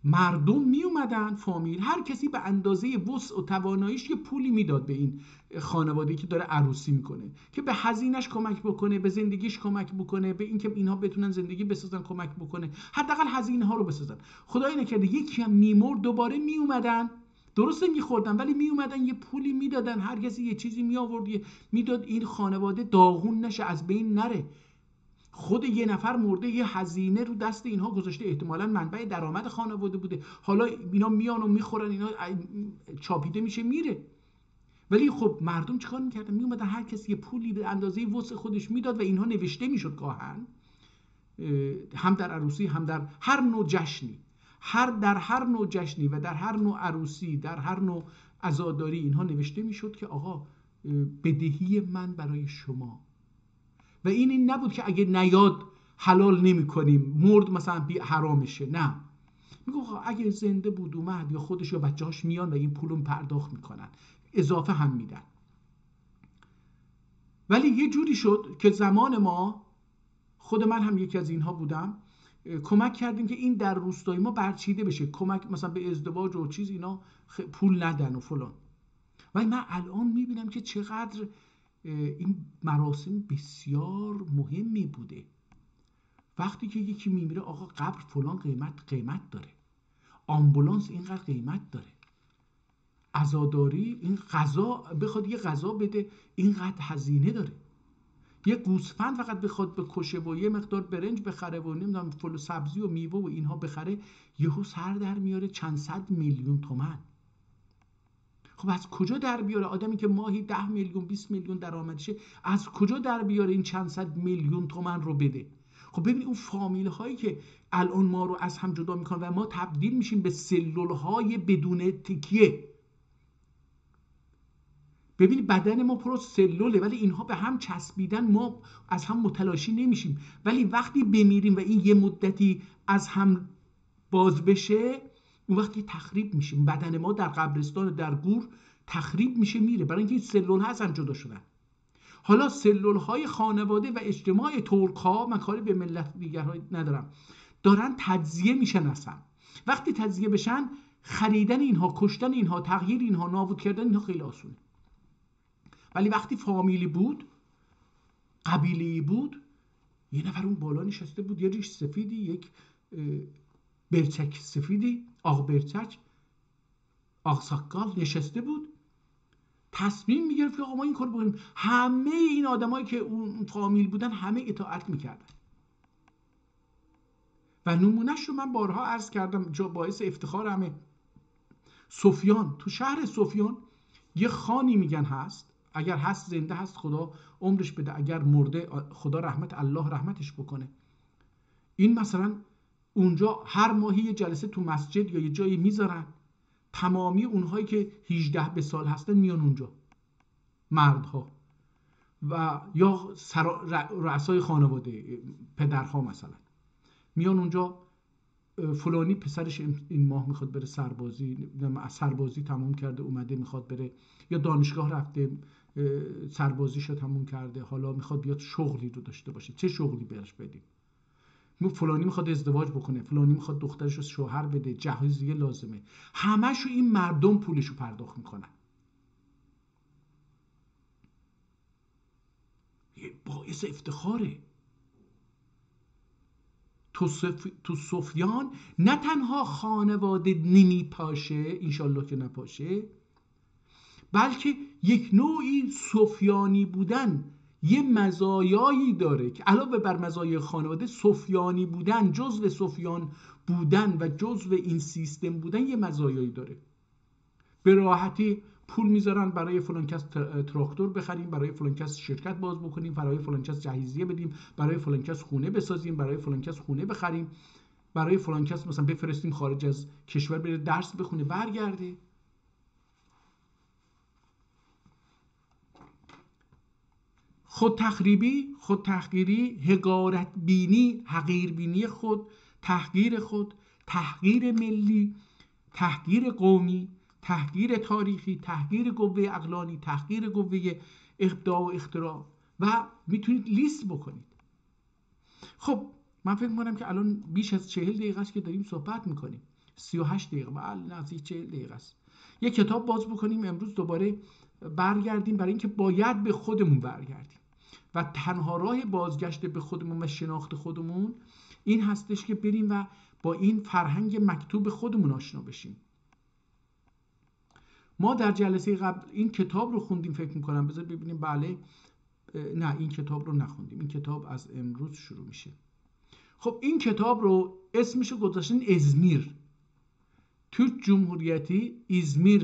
مردم می اومدن، فامیل، هر کسی به اندازه وسع و تواناییش یه پولی میداد به این خانواده‌ای که داره عروسی میکنه که به هزینه‌اش کمک بکنه، به زندگیش کمک بکنه، به اینکه اینها بتونن زندگی بسازن کمک بکنه، حداقل هزینه ها رو بسازن. خدای نکرده یکی هم میمرد، دوباره می اومدن، درسته میخوردن ولی می اومدن یه پولی میدادن، هر کسی یه چیزی می آورد میداد، این خانواده داغون نشه، از بین نره. خود یه نفر مرده، یه هزینه رو دست اینها گذاشته، احتمالاً منبع درآمد خانواده بوده، حالا اینا میان و میخورن، اینا چاپیده میشه میره. ولی خب مردم چیکار میکردن؟ میومدن هر کسی یه پولی به اندازه وسع خودش میداد و اینها نوشته میشد گاهن، هم در عروسی هم در هر نوع جشنی، در هر نوع جشنی و در هر نوع عروسی، در هر نوع عزاداری، اینها نوشته میشد که آقا بدهی من برای شما. و این نبود که اگه نیاد حلال نمی کنیم، مرد مثلا حرامشه، نه، میگه اگه زنده بود اومد یا خودش یا بچه‌هاش میان و این پولو پرداخت میکنن، اضافه هم میدن. ولی یه جوری شد که زمان ما، خود من هم یکی از اینها بودم، کمک کردیم که این در روستای ما برچیده بشه، کمک مثلا به ازدواج و چیز اینا پول ندن و فلان. ولی من الان میبینم که چقدر این مراسم بسیار مهمی بوده. وقتی که یکی میمیره، آقا قبر فلان قیمت داره، آمبولانس اینقدر قیمت داره، عزاداری، این غذا بخواد یه غذا بده اینقدر هزینه داره. یه گوسفند فقط بخواد بکشه و یه مقدار برنج بخره و نمیدونم فل و سبزی و میوه و اینها بخره، یهو سر در میاره چند صد میلیون تومان. خب از کجا در بیاره آدمی که ماهی 10 میلیون 20 میلیون درآمدشه، از کجا در بیاره این چند صد میلیون تومان رو بده؟ خب ببین اون فامیل هایی که الان ما رو از هم جدا میکنن و ما تبدیل میشیم به سلول های بدون تکیه. ببین بدن ما پر سلوله ولی اینها به هم چسبیدن، ما از هم متلاشی نمیشیم. ولی وقتی بمیریم و این یه مدتی از هم باز بشه، اون وقتی تخریب میشیم. بدن ما در قبرستان در گور تخریب میشه میره، برای اینکه این سلول ها از هم جدا شدن. حالا سلول های خانواده و اجتماع ترک ها، من کاری به ملت دیگر ندارم، دارن تجزیه میشن اصلا. وقتی تجزیه بشن، خریدن اینها، کشتن اینها، تغییر اینها، نابود کردن اینها خیلی آسونه. ولی وقتی فامیلی بود، قبیله‌ای بود، یه نفر اون بالا نشسته بود، یه ریش سفیدی، یک برچک سفیدی، آق برچک، آق ساکال نشسته بود، تصمیم میگرفت که آقا ما این کار بکنیم. همه این آدمایی که اون فامیل بودن همه اطاعت میکردن. و نمونهش رو من بارها عرض کردم، جا باعث افتخارمه. سفیان، تو شهر سفیان یه خانی میگن هست، اگر هست زنده هست خدا عمرش بده، اگر مرده خدا الله رحمتش بکنه. این مثلا اونجا هر ماهی یه جلسه تو مسجد یا یه جایی میذارن، تمامی اونهایی که 18 به سال هستن میان اونجا، مردها و یا رؤسای خانواده، پدرها مثلا میان اونجا. فلانی پسرش این ماه میخواد بره سربازی تموم کرده اومده میخواد بره، یا دانشگاه رفته سربازیشو تموم کرده، حالا میخواد بیاد شغلی رو داشته باشه، چه شغلی بهش بدیم. فلانی میخواد ازدواج بکنه، فلانی میخواد دخترش رو شوهر بده، جهیزیه لازمه، همشو این مردم پولشو پرداخت میکنن. باعث افتخاره. تو سفیان نه تنها خانواده نمیپاشه، انشالله که نپاشه، بلکه یک نوعی سفیانی بودن یه مزایایی داره که علاوه بر مزایای خانواده، سفیانی بودن، جزو سفیان بودن و جزو این سیستم بودن یه مزایایی داره. به راحتی پول میذارن برای فلان کس تراکتور بخریم، برای فلان کس شرکت باز بکنیم، برای فلان کس جهیزیه بدیم، برای فلان کس خونه بسازیم، برای فلان کس خونه بخریم، برای فلان کس مثلا بفرستیم خارج از کشور بره درس بخونه برگرده. خود تحقیری، حقارت بینی، حقیر بینی خود، تحقیر ملی، تحقیر قومی، تحقیر تاریخی، تحقیر قوه عقلانی، تحقیر قوه ابداع و اختراع، و میتونید لیست بکنید. خب من فکر میکنم که الان بیش از 40 دقیقه است که داریم صحبت میکنیم، 38 دقیقه، بله نزدیک 40 دقیقه است. یه کتاب باز بکنیم امروز، دوباره برگردیم، برای اینکه باید به خودمون برگردیم و تنها راه بازگشت به خودمون و شناخت خودمون این هستش که بریم و با این فرهنگ مکتوب خودمون آشنا بشیم. ما در جلسه قبل این کتاب رو خوندیم فکر میکنم، بذار ببینیم. بله، نه این کتاب رو نخوندیم، این کتاب از امروز شروع میشه. خب این کتاب رو اسمشو گذاشتن ازمیر، Türk Cumhuriyeti İzmir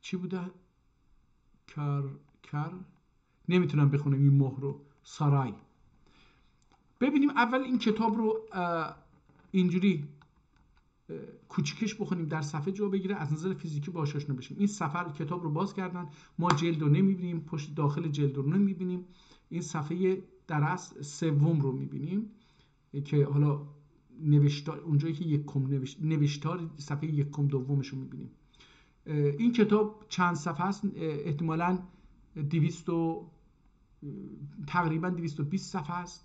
چی بوده؟ نمیتونم بخونم این مهر رو، سارای. ببینیم اول این کتاب رو اینجوری کوچیکش بخونیم، در صفحه جا بگیره، از نظر فیزیکی باهاش آشنا بشیم. این صفحه کتاب رو باز کردن، ما جلد رو نمیبینیم، پشت داخل جلد رو نمیبینیم، این صفحه در اصل سوم رو میبینیم که حالا نوشتار اونجایی که یکم نوشتار صفحه یکم دومش رو میبینیم. این کتاب چند صفحه است، احتمالاً تقریبا 220 صفحه است،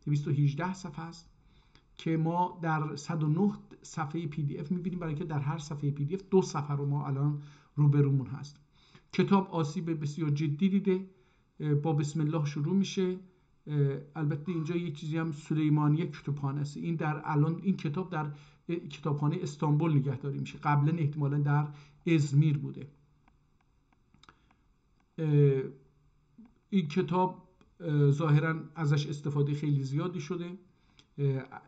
218 صفحه است که ما در 109 صفحه پی دی اف میبینیم، برای که در هر صفحه پی دی اف 2 صفحه رو ما الان روبرومون هست. کتاب آسیب بسیار جدی دیده، با بسم الله شروع میشه البته اینجا یه چیزی هم سلیمانیه کتابخانه است. این در الان این کتاب در کتابخانه استانبول نگهداری میشه، قبلا احتمالا در ازمیر بوده. این کتاب ظاهرا ازش استفاده خیلی زیادی شده.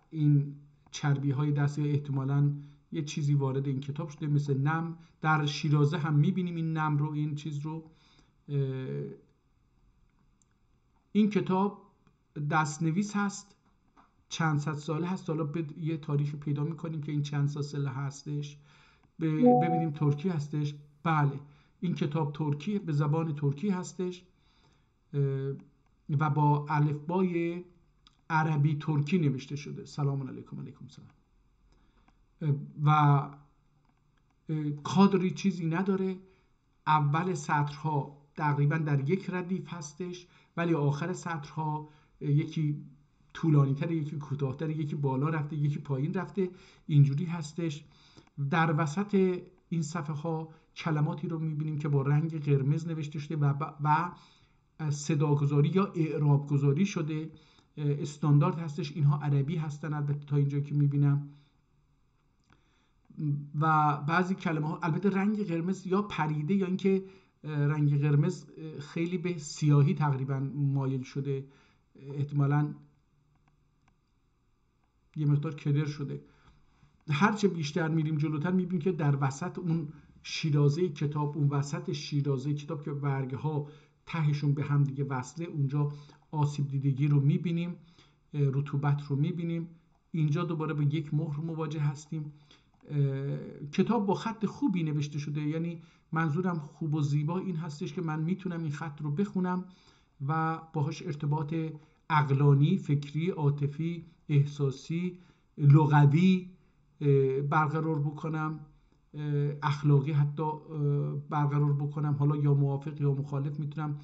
این چربی های دستی احتمالاً یه چیزی وارد این کتاب شده مثل نم. در شیرازه هم میبینیم این نم رو، این چیز رو. این کتاب دستنویس هست، چند صد ساله هست. حالا یه تاریخ پیدا میکنیم که این چند صد ساله هستش. ببینیم ترکی هستش. بله این کتاب ترکی، به زبان ترکی هستش و با الفبای عربی ترکی نوشته شده. سلام علیکم. علیکم سلام. و کادری چیزی نداره. اول سطرها تقریبا در یک ردیف هستش، ولی آخر سطرها یکی طولانی تر، یکی کوتاه‌تر، یکی بالا رفته، یکی پایین رفته، اینجوری هستش. در وسط این صفحه ها کلماتی رو میبینیم که با رنگ قرمز نوشته شده و صداگذاری یا اعراب گذاری شده. استاندارد هستش. اینها عربی هستن البته تا اینجایی که میبینم. و بعضی کلمه ها البته رنگ قرمز یا پریده یا اینکه رنگ قرمز خیلی به سیاهی تقریبا مایل شده، احتمالاً یه مقدار کدر شده. هرچه بیشتر میریم جلوتر میبینیم که در وسط اون شیرازه کتاب، اون وسط شیرازه کتاب که برگه ها تهشون به هم دیگه وصله، اونجا آسیب دیدگی رو میبینیم، رطوبت رو میبینیم. اینجا دوباره با یک مهر مواجه هستیم. کتاب با خط خوبی نوشته شده، یعنی منظورم خوب و زیبا این هستش که من میتونم این خط رو بخونم و باهاش ارتباط عقلانی، فکری، عاطفی، احساسی، لغوی برقرار بکنم، اخلاقی حتی برقرار بکنم. حالا یا موافق یا مخالف میتونم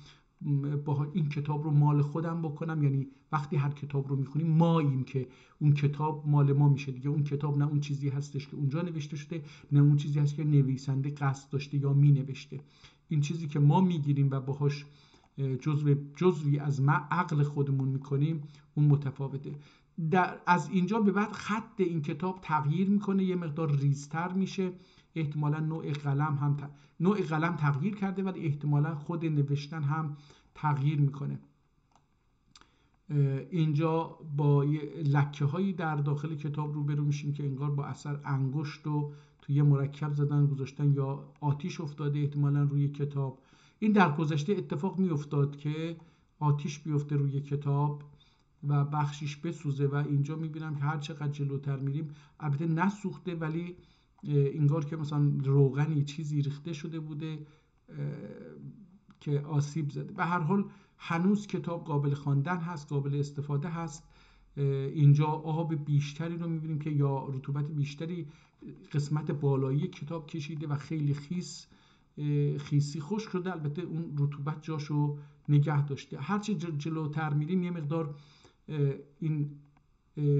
با این کتاب رو مال خودم بکنم. یعنی وقتی هر کتاب رو میخونیم ماییم که اون کتاب مال ما میشه دیگه. اون کتاب نه اون چیزی هستش که اونجا نوشته شده، نه اون چیزی هست که نویسنده قصد داشته یا مینوشته. این چیزی که ما میگیریم و باهاش جزوی از ما عقل خودمون میکنیم اون متفاوته. از اینجا به بعد خط این کتاب تغییر میکنه، یه مقدار ریزتر میشه. احتمالا نوع قلم تغییر کرده، ولی احتمالا خود نوشتن هم تغییر میکنه. اینجا با لکه هایی در داخل کتاب روبرو میشیم که انگار با اثر انگشت رو توی مرکب زدن گذاشتن یا آتیش افتاده احتمالا روی کتاب. این در گذشته اتفاق میافتاد که آتیش بیفته روی کتاب و بخشش بسوزه و اینجا میبینم که هر چقدر جلوتر میریم البته نسوخته، ولی انگار که مثلا روغنی چیزی ریخته شده بوده که آسیب زده. به هر حال هنوز کتاب قابل خواندن هست، قابل استفاده هست. اینجا آب بیشتری رو میبینیم که یا رطوبت بیشتری قسمت بالایی کتاب کشیده و خیلی خیسی خشک شده. البته اون رطوبت جاشو نگه داشته. هرچی جلوتر میریم یه مقدار این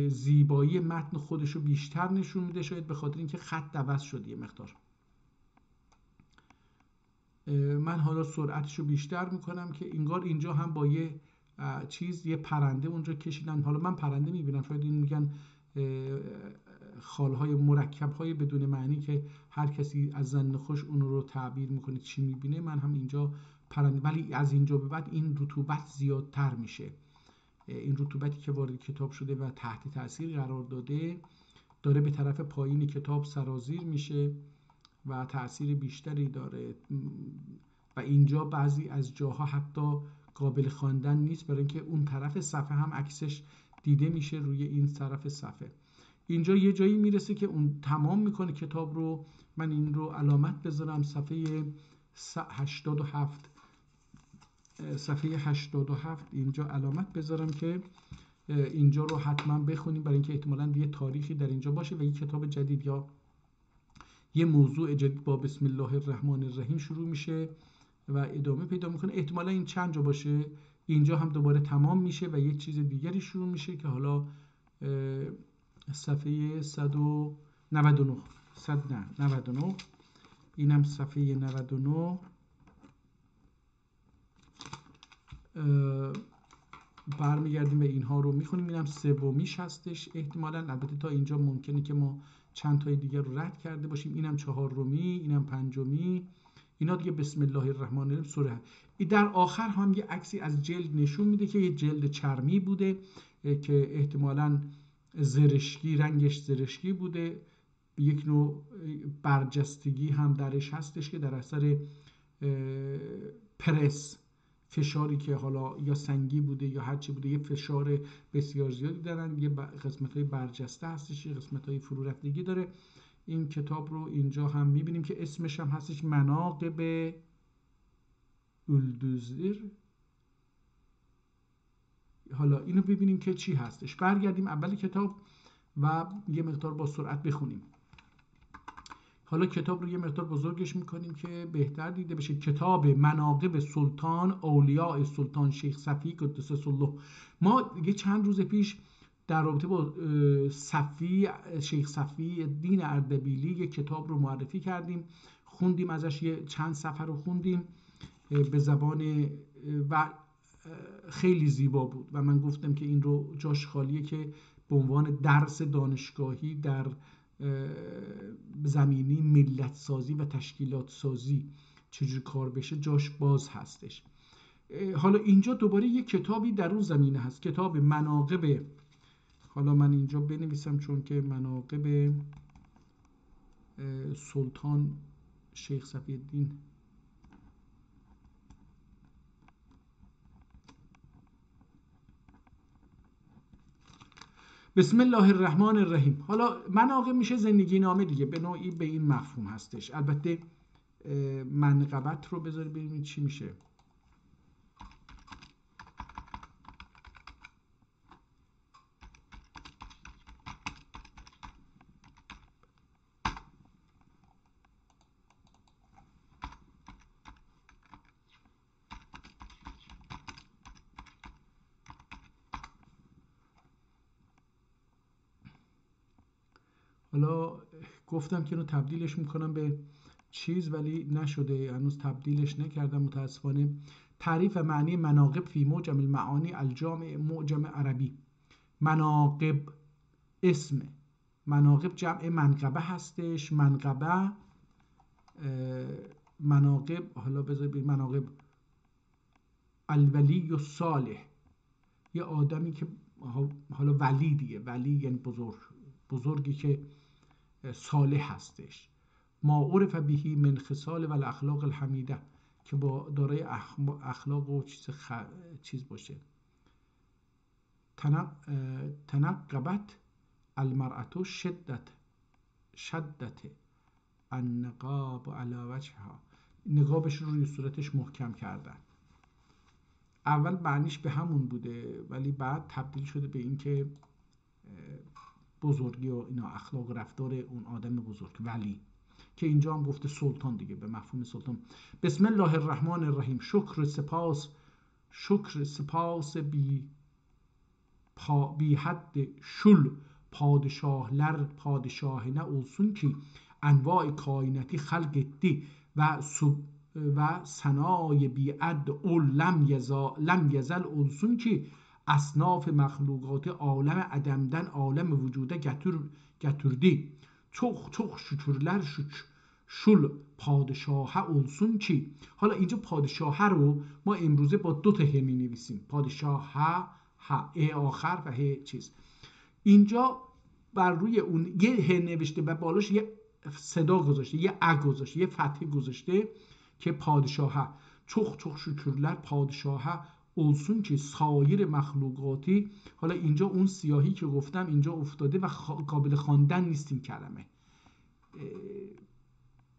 زیبایی متن خودشو بیشتر نشون میده، شاید به خاطر اینکه خط عوض شده یه مقدار. من حالا سرعتشو بیشتر میکنم که انگار اینجا هم با یه پرنده اونجا کشیدن. حالا من پرنده میبینم، شاید این میگن خالهای مرکبهای بدون معنی که هر کسی از ظن خوش اون رو تعبیر میکنه چی میبینه. من هم اینجا پرنده، ولی از اینجا به بعد این رطوبت زیادتر میشه. این رطوبتی که وارد کتاب شده و تحت تاثیر قرار داده داره به طرف پایین کتاب سرازیر میشه و تاثیر بیشتری داره و اینجا بعضی از جاها حتی قابل خواندن نیست، برای اینکه اون طرف صفحه هم عکسش دیده میشه روی این طرف صفحه. اینجا یه جایی میرسه که اون تمام میکنه کتاب رو. من این رو علامت بذارم صفحه 87. صفحه 87 اینجا علامت بذارم که اینجا رو حتما بخونیم، برای اینکه احتمالاً یه تاریخی در اینجا باشه و یه کتاب جدید یا یه موضوع جدید با بسم الله الرحمن الرحیم شروع میشه و ادامه پیدا میکنه. احتمالاً این چند جا باشه. اینجا هم دوباره تمام میشه و یک چیز دیگری شروع میشه که حالا صفحه 199 اینم صفحه 99. برمیگردیم و اینها رو میخونیم. اینم سومیش هستش احتمالاً، البته تا اینجا ممکنه که ما چند تای دیگر رو رد کرده باشیم. اینم چهارمی، اینم پنجمی، اینا دیگه بسم الله الرحمن الرحیم سوره. در آخر هم یه عکسی از جلد نشون میده که یه جلد چرمی بوده که احتمالاً زرشکی، رنگش زرشکی بوده، یک نوع برجستگی هم درش هستش که در اثر پرس، فشاری که حالا یا سنگی بوده یا هرچی بوده، یه فشار بسیار زیادی دارن، یه قسمت های برجسته هستش، یه قسمت های فرو رفتگی داره. این کتاب رو اینجا هم میبینیم که اسمش هم هستش مناقب اولدوزر. حالا اینو ببینیم که چی هستش. برگردیم اول کتاب و یه مقدار با سرعت بخونیم. حالا کتاب رو یه مقدار بزرگش میکنیم که بهتر دیده بشه. کتاب مناقب سلطان اولیاء سلطان شیخ صفی قدس سره. ما یه چند روز پیش در رابطه با شیخ صفی الدین اردبیلی یک کتاب رو معرفی کردیم، خوندیم ازش، یه چند صفحه رو خوندیم به زبان و خیلی زیبا بود و من گفتم که این رو جاش خالیه که به عنوان درس دانشگاهی در زمینی ملت سازی و تشکیلات سازی چجور کار بشه جاش باز هستش. حالا اینجا دوباره یک کتابی در اون زمینه هست، کتاب مناقب. حالا من اینجا بنویسم چون که مناقب سلطان شیخ صفی الدین بسم الله الرحمن الرحیم. حالا مناقب میشه زندگی نامه دیگه، به نوعی به این مفهوم هستش. البته منقبت رو بذاری ببینید چی میشه. حالا گفتم که اینو تبدیلش میکنم به چیز ولی نشده، هنوز تبدیلش نکردم متاسفانه. تعریف و معنی مناقب فی معجم المعانی الجامع معجم عربی. مناقب اسم، مناقب جمع منقبه هستش. مناقب حالا بذارید مناقب الولی و صالح، یه آدمی که حالا ولی دیگه، ولی یعنی بزرگی که صالح هستش. ما عرف بهی من خصال و الاخلاق الحمیده، که با دارای اخلاق و چیز باشه. تنقبت المرأة شدت النقاب علی وجهها، نقابش رو روی صورتش محکم کردن. اول معنیش به همون بوده ولی بعد تبدیل شده به این که بزرگی و اینا، اخلاق و رفتار اون آدم بزرگ ولی، که اینجا هم گفته سلطان دیگه به مفهوم سلطان. بسم الله الرحمن الرحیم. شکر سپاس بی حد شل پادشاه نه olsun ki انواع کائناتی خلق دی و ثنای بی عد لم یزل olsun ki اصناف مخلوقات عالم عدمden عالم vücuda getirdi. Çok şükürler şul پادشاه olsun ki. حالا اینجا پادشاه رو ما امروزه با دو تا ه می نویسیم، پادشاه ه آخر و ه چیز. اینجا بر روی اون یه ه نوشته و بالاش یه صدا گذاشته، یه ا گذاشته، یه فتحه گذاشته که پادشاه. çok şükürler پادشاه olsun ki سایر مخلوقاتی. حالا اینجا اون سیاهی که گفتم اینجا افتاده و قابل خواندن نیست این کلمه،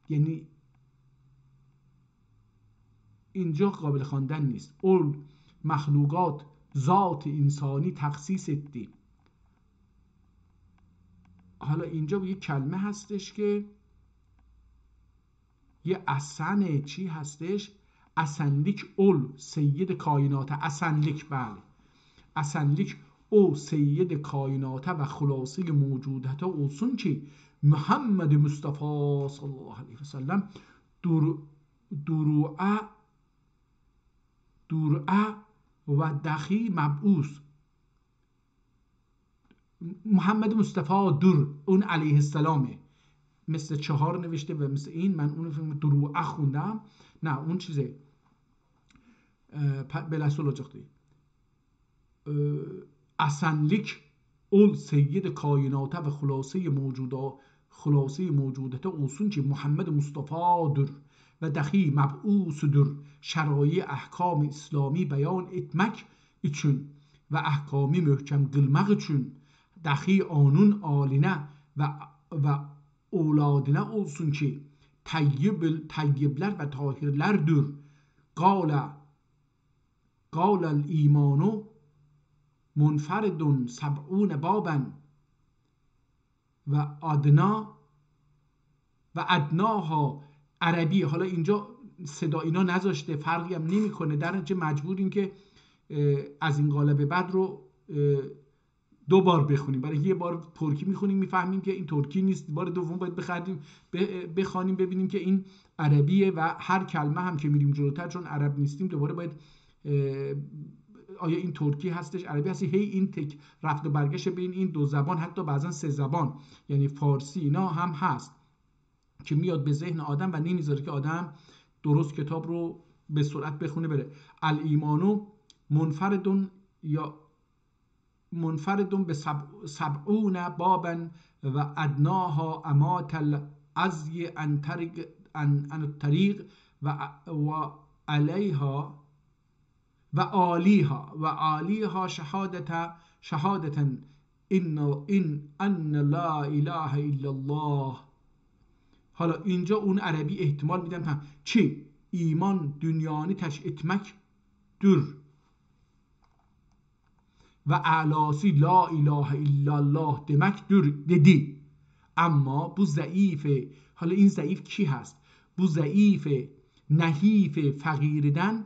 یعنی اینجا قابل خواندن نیست. اول مخلوقات ذات انسانی تخصیص دی. حالا اینجا یه کلمه هستش که یه اسن چی هستش، اسنلیک اول سید کائنات. اسنلیک، بله، اسنلیک او سید کائنات و خلاصه موجودات olsun ki محمد مصطفی صلی الله علیه و سلم دروعه و دخی مبعوث. محمد مصطفی در اون علیه السلامه، مثل 4 نوشته و مثل این، من اون فیلم دروعه خوندم، نه اون چیزه بلسول olacaktı. اصنلیک ol seyyid kainata ve خلاصه موجودات olsun ki محمد مصطفی'dir ve dahi meb'usudur şeraiye ahkam İslami beyan etmek için ve ahkami mühkem kılmak için dahi onun aline ve evladına olsun ki tayyibler ve tahirlerdir. قال الایمان منفرد 70 بابا و ادناها عربی. حالا اینجا صدا اینا نذاشته، فرقی هم نمیکنه، در نتیجه مجبوریم که از این قالب بعد رو 2 بار بخونیم. برای یه بار ترکی میخونیم میفهمیم که این ترکی نیست، بار دوم باید بخوانیم ببینیم که این عربیه و هر کلمه هم که میریم جلوتر چون عرب نیستیم دوباره باید آیا این ترکی هستش عربی هستی، هی این رفت و برگشت بین این 2 زبان، حتی بعضا 3 زبان یعنی فارسی اینا هم هست که میاد به ذهن آدم و نمیذاره که آدم درست کتاب رو به سرعت بخونه بره. الایمانو منفرد به 70 بابا و ادناها امات العزی عن الطریق و علیها و عالیها شهادتا ان لا اله الا الله. حالا اینجا اون عربی احتمال میدم هم چی؟ ایمان dünyanı teş etmektir ve alası la ilahe illallah demektir dedi. اما bu ضعیفه. حالا این ضعیف کی هست؟ bu ضعیف نحیف فقیردن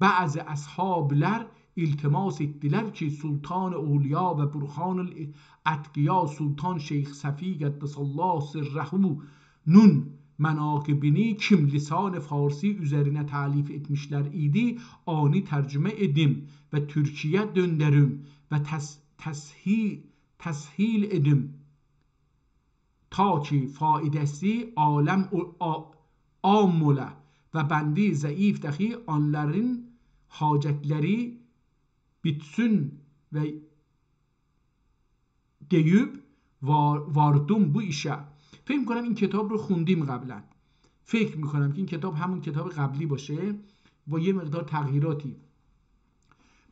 بعض ashabler iltimas ettiler ki Sultan Evliya ve Burhan Atqiya Sultan Şeyh Safi Qaddesallahu Sirruhu'nun menakibini kim lisan Farsi üzerine talif etmişler idi ani tercüme edim ve Türkiye döndürüm ve teshil edim ta ki faidesi alem amule ve bendi zayıf dahi onların hacetleri bitsin ve deyip واردم bu işe. فکر میکنم این کتاب رو خوندیم قبلا، فکر میکنم که این کتاب همون کتاب قبلی باشه با یه مقدار تغییراتی.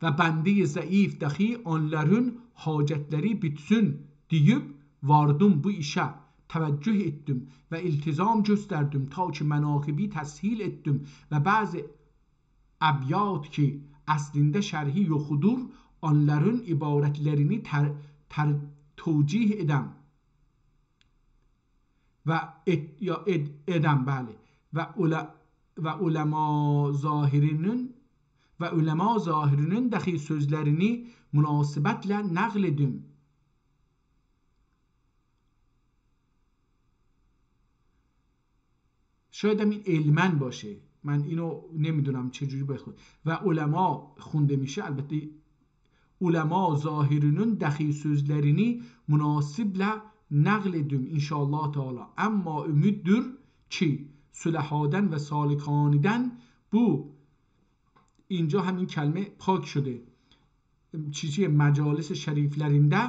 و بنده ضعیف دخی onların hacetleri bitsin deyip واردم bu işe توجه ettim ve iltizam gösterdim ta ki menakıbi teshil ettim ve bazı ابیات ki aslında şerhi yokudur onların ibaretlerini توجیه edem ve edem bale ve ulema zahirinin dahi sözlerini münasibetle nakledim. شاید هم این علمن باشه، من اینو نمیدونم چجوری بخونم. و علما خونده میشه، البته علما ظاهرینون دخی sözlerini münasible nakledim inşallah teala. Ama ümiddür ki sülehaden ve salikaniden bu اینجا همین کلمه پاک شده چیزی مجالس شریفlerinde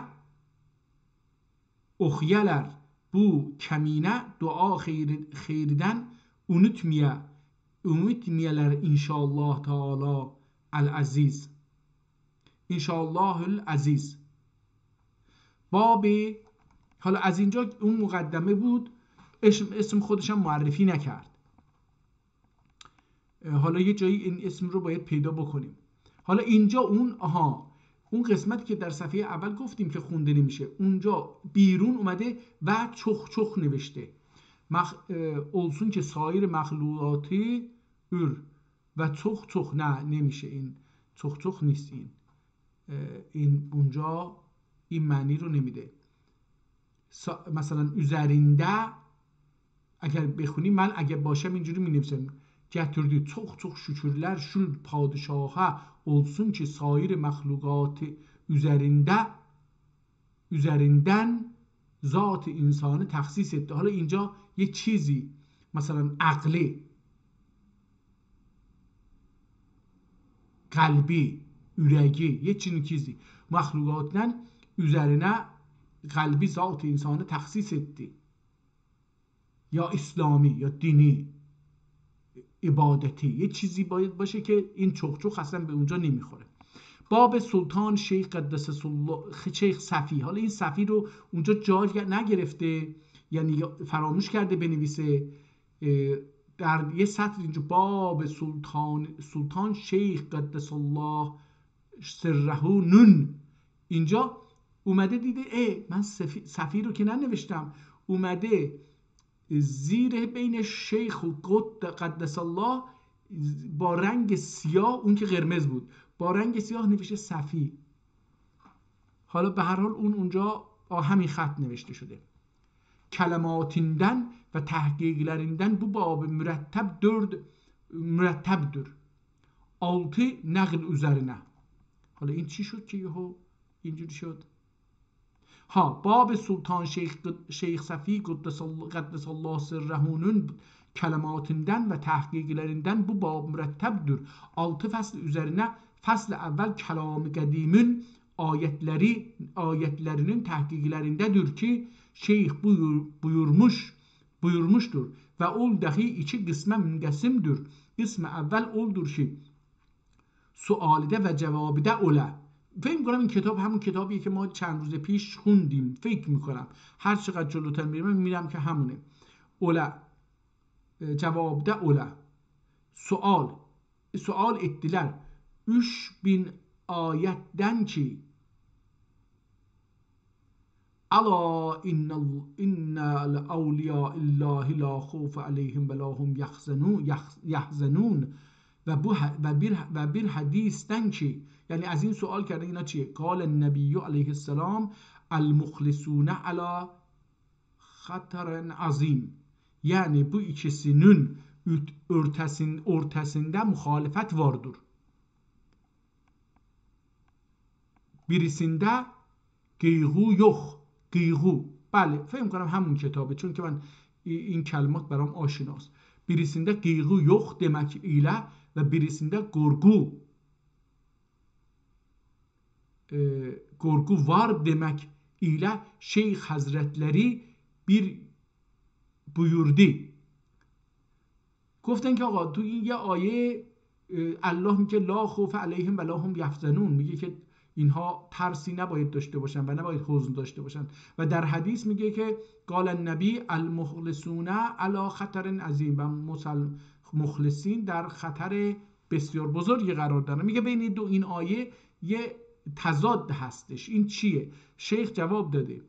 اخیلر bu kemine dua xeyirden unutmayalar inşallah teala el-aziz. inşallahül aziz. بابی. حالا از اینجا اون مقدمه بود، اسم خودش هم معرفی نکرد. حالا یه جایی این اسم رو باید پیدا بکنیم. حالا اینجا اون قسمتی که در صفحه اول گفتیم که خونده نمیشه، اونجا بیرون اومده و چخ نوشته olsun که سایر مخلوقاتی و چخ نه نمیشه، این چخ نیست، این اونجا این معنی رو نمیده. مثلا üzerinde اگر بخونیم، من اگر باشم اینجوری می نویسم gətirdi. Çox şükürlər şül padişaha olsun ki sair məxluqat üzərindən ذات insanı تخصیص etti. حالا اینجا یه چیزی مثلا عقلی، قلبی، ürəyi, یه چیزی məxluqatdan üzərinə قلبی ذات insanı تخصیص etti. یا اسلامی یا دینی عبادتی، یه چیزی باید باشه که این چخ اصلا به اونجا نمیخوره. باب سلطان شیخ قدس الله شیخ صفی. حالا این صفی رو اونجا جای نگرفته، یعنی فراموش کرده بنویسه. در یه سطر اینجا باب سلطان شیخ قدس الله سره نون، اینجا اومده دیده من صفی رو که ننوشتم، اومده زیر بین شیخ و قدس الله با رنگ سیاه، اون که قرمز بود با رنگ سیاه نوشته صفی. حالا به هر حال اونجا همین خط نوشته شده. کلماتیندن و تحقیقlerinden bu bab mürettebdir. 6 نقل üzerine. حالا این چی شد که یهو اینجوری شد؟ باب سلطان شیخ صفی قدس الله سرهunun kelimatından ve tahqiqlerinden bu bab mürettebdir. 6 fasl üzerine fasl evvel kelam-ı kadimin ayetlerinin tahqiqlerindedir ki şeyh buyurmuştur ve ol dahi 2 qismə münqəsimdir. قسم اول oldur ki سوالیده و جوابیده اوله. فکر می‌کنم این کتاب همون کتابیه که ما چند روز پیش خوندیم. فکر می‌کنم هر چقدر جلوتر میرم که همونه. اوله جوابیده اوله. سوال ettiler 3000 ayetten ki Ala innal awliya illahi la khawf aleyhim ve lahum yahzanun و bir hadisten ki یعنی از این سوال کرده اینا چیه؟ قال النبی علیه السلام المخلصون علی خطر عظیم. Yani bu ikisinin ortasında muhalefet vardır. Birisinde qiyğu yok. قیغو. بله فکر می‌کنم همون کتابه، چون که من این کلمات برام آشناست. birisinde قیغو yok demek ile ve birisinde korku var demek ile Şeyh Hazretleri bir buyurdu. گفتن که آقا تو این یه آیه الله میگه لا خوف علیهم و لا هم یحزنون، میگه که اینها ترسی نباید داشته باشن و نباید حزن داشته باشن، و در حدیث میگه که قال النبی المخلصون علی خطر عظیم، و مخلصین در خطر بسیار بزرگی قرار دارن. میگه بین دو این آیه یه تضاد هستش. این چیه؟ شیخ جواب داده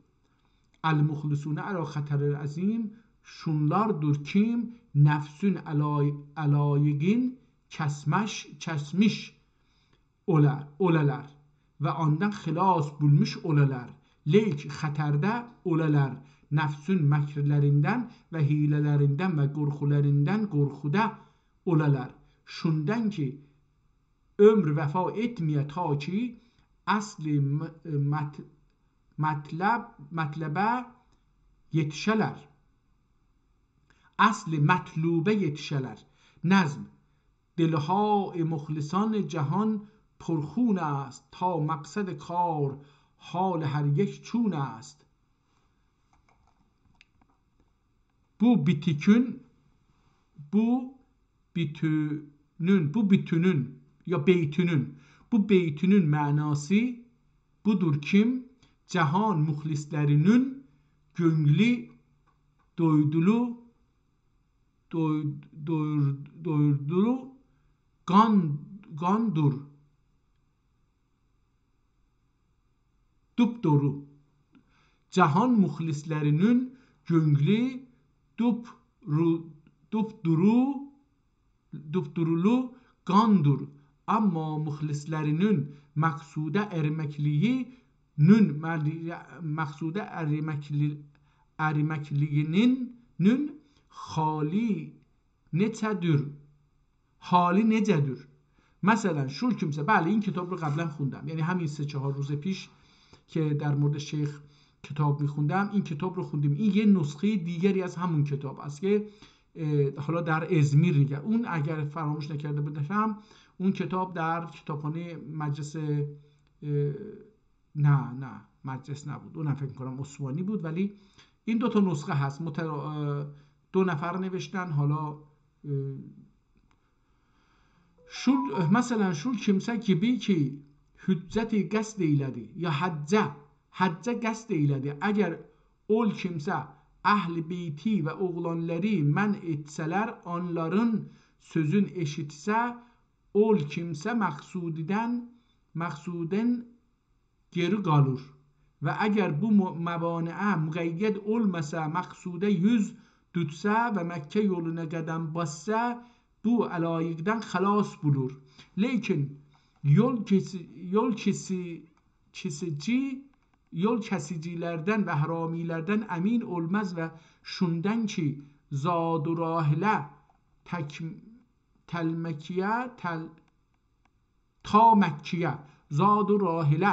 المخلصون علی خطر عظیم şunlardır kim nefsün alayigin kesmiş olalar ve ondan xilas bulmuş olalar. Leyk xətərdə olalar. Nefsün məkrlərindən və hilələrindən və qorxularından qorxuda olalar. Şundan ki ömr vəfa etməyə ta ki asli mətləbə yetişələr. اصل مطلوبه یتشلر. نظم دلهای مخلصان جهان پرخون است تا مقصد کار حال هر یک چون است. Bu bütünün ya beytünün, bu beytünün manası budur kim cahan muhlislerinin gönlü doydulu gandur dupdoru. Cahan muhlislerinin gönlü dupdurulu gandur. Ama muhlislerinin maksude ermekliğinin xali neçədir hali necedir? مثلا شول kimse بله این کتاب رو قبلا خوندم، یعنی همین 3-4 روز پیش که در مورد شیخ کتاب میخوندم این کتاب رو خوندیم. این یه نسخه دیگری از همون کتاب است که حالا در ازمیر میگه. اون اگر فراموش نکرده بودم اون کتاب در کتابخانه مجلس نه مجلس نبود، اونم فکر کنم عثمانی بود، ولی این دو تا نسخه هست. دو نفر نوشتن. حالا مثلا şul kimsə gibi ki hüccəti qəsd eylədi ya həccə qəsd eylədi. Əgər ol kimsə əhl-i beyti və oğlanları mən etsələr, onların sözün eşitsə, ol kimsə məqsudən geri qalır. Və əgər bu məvaniə müqəyyəd olmasa, məqsudə yüz tutsa və Məkkə yoluna qədəm bassa, bu əlayiqdən xalas bulur. Lakin yol kesicilerden ve haramilerden emin olmaz ve şundan ki zad-ı rahile zad-ı rahile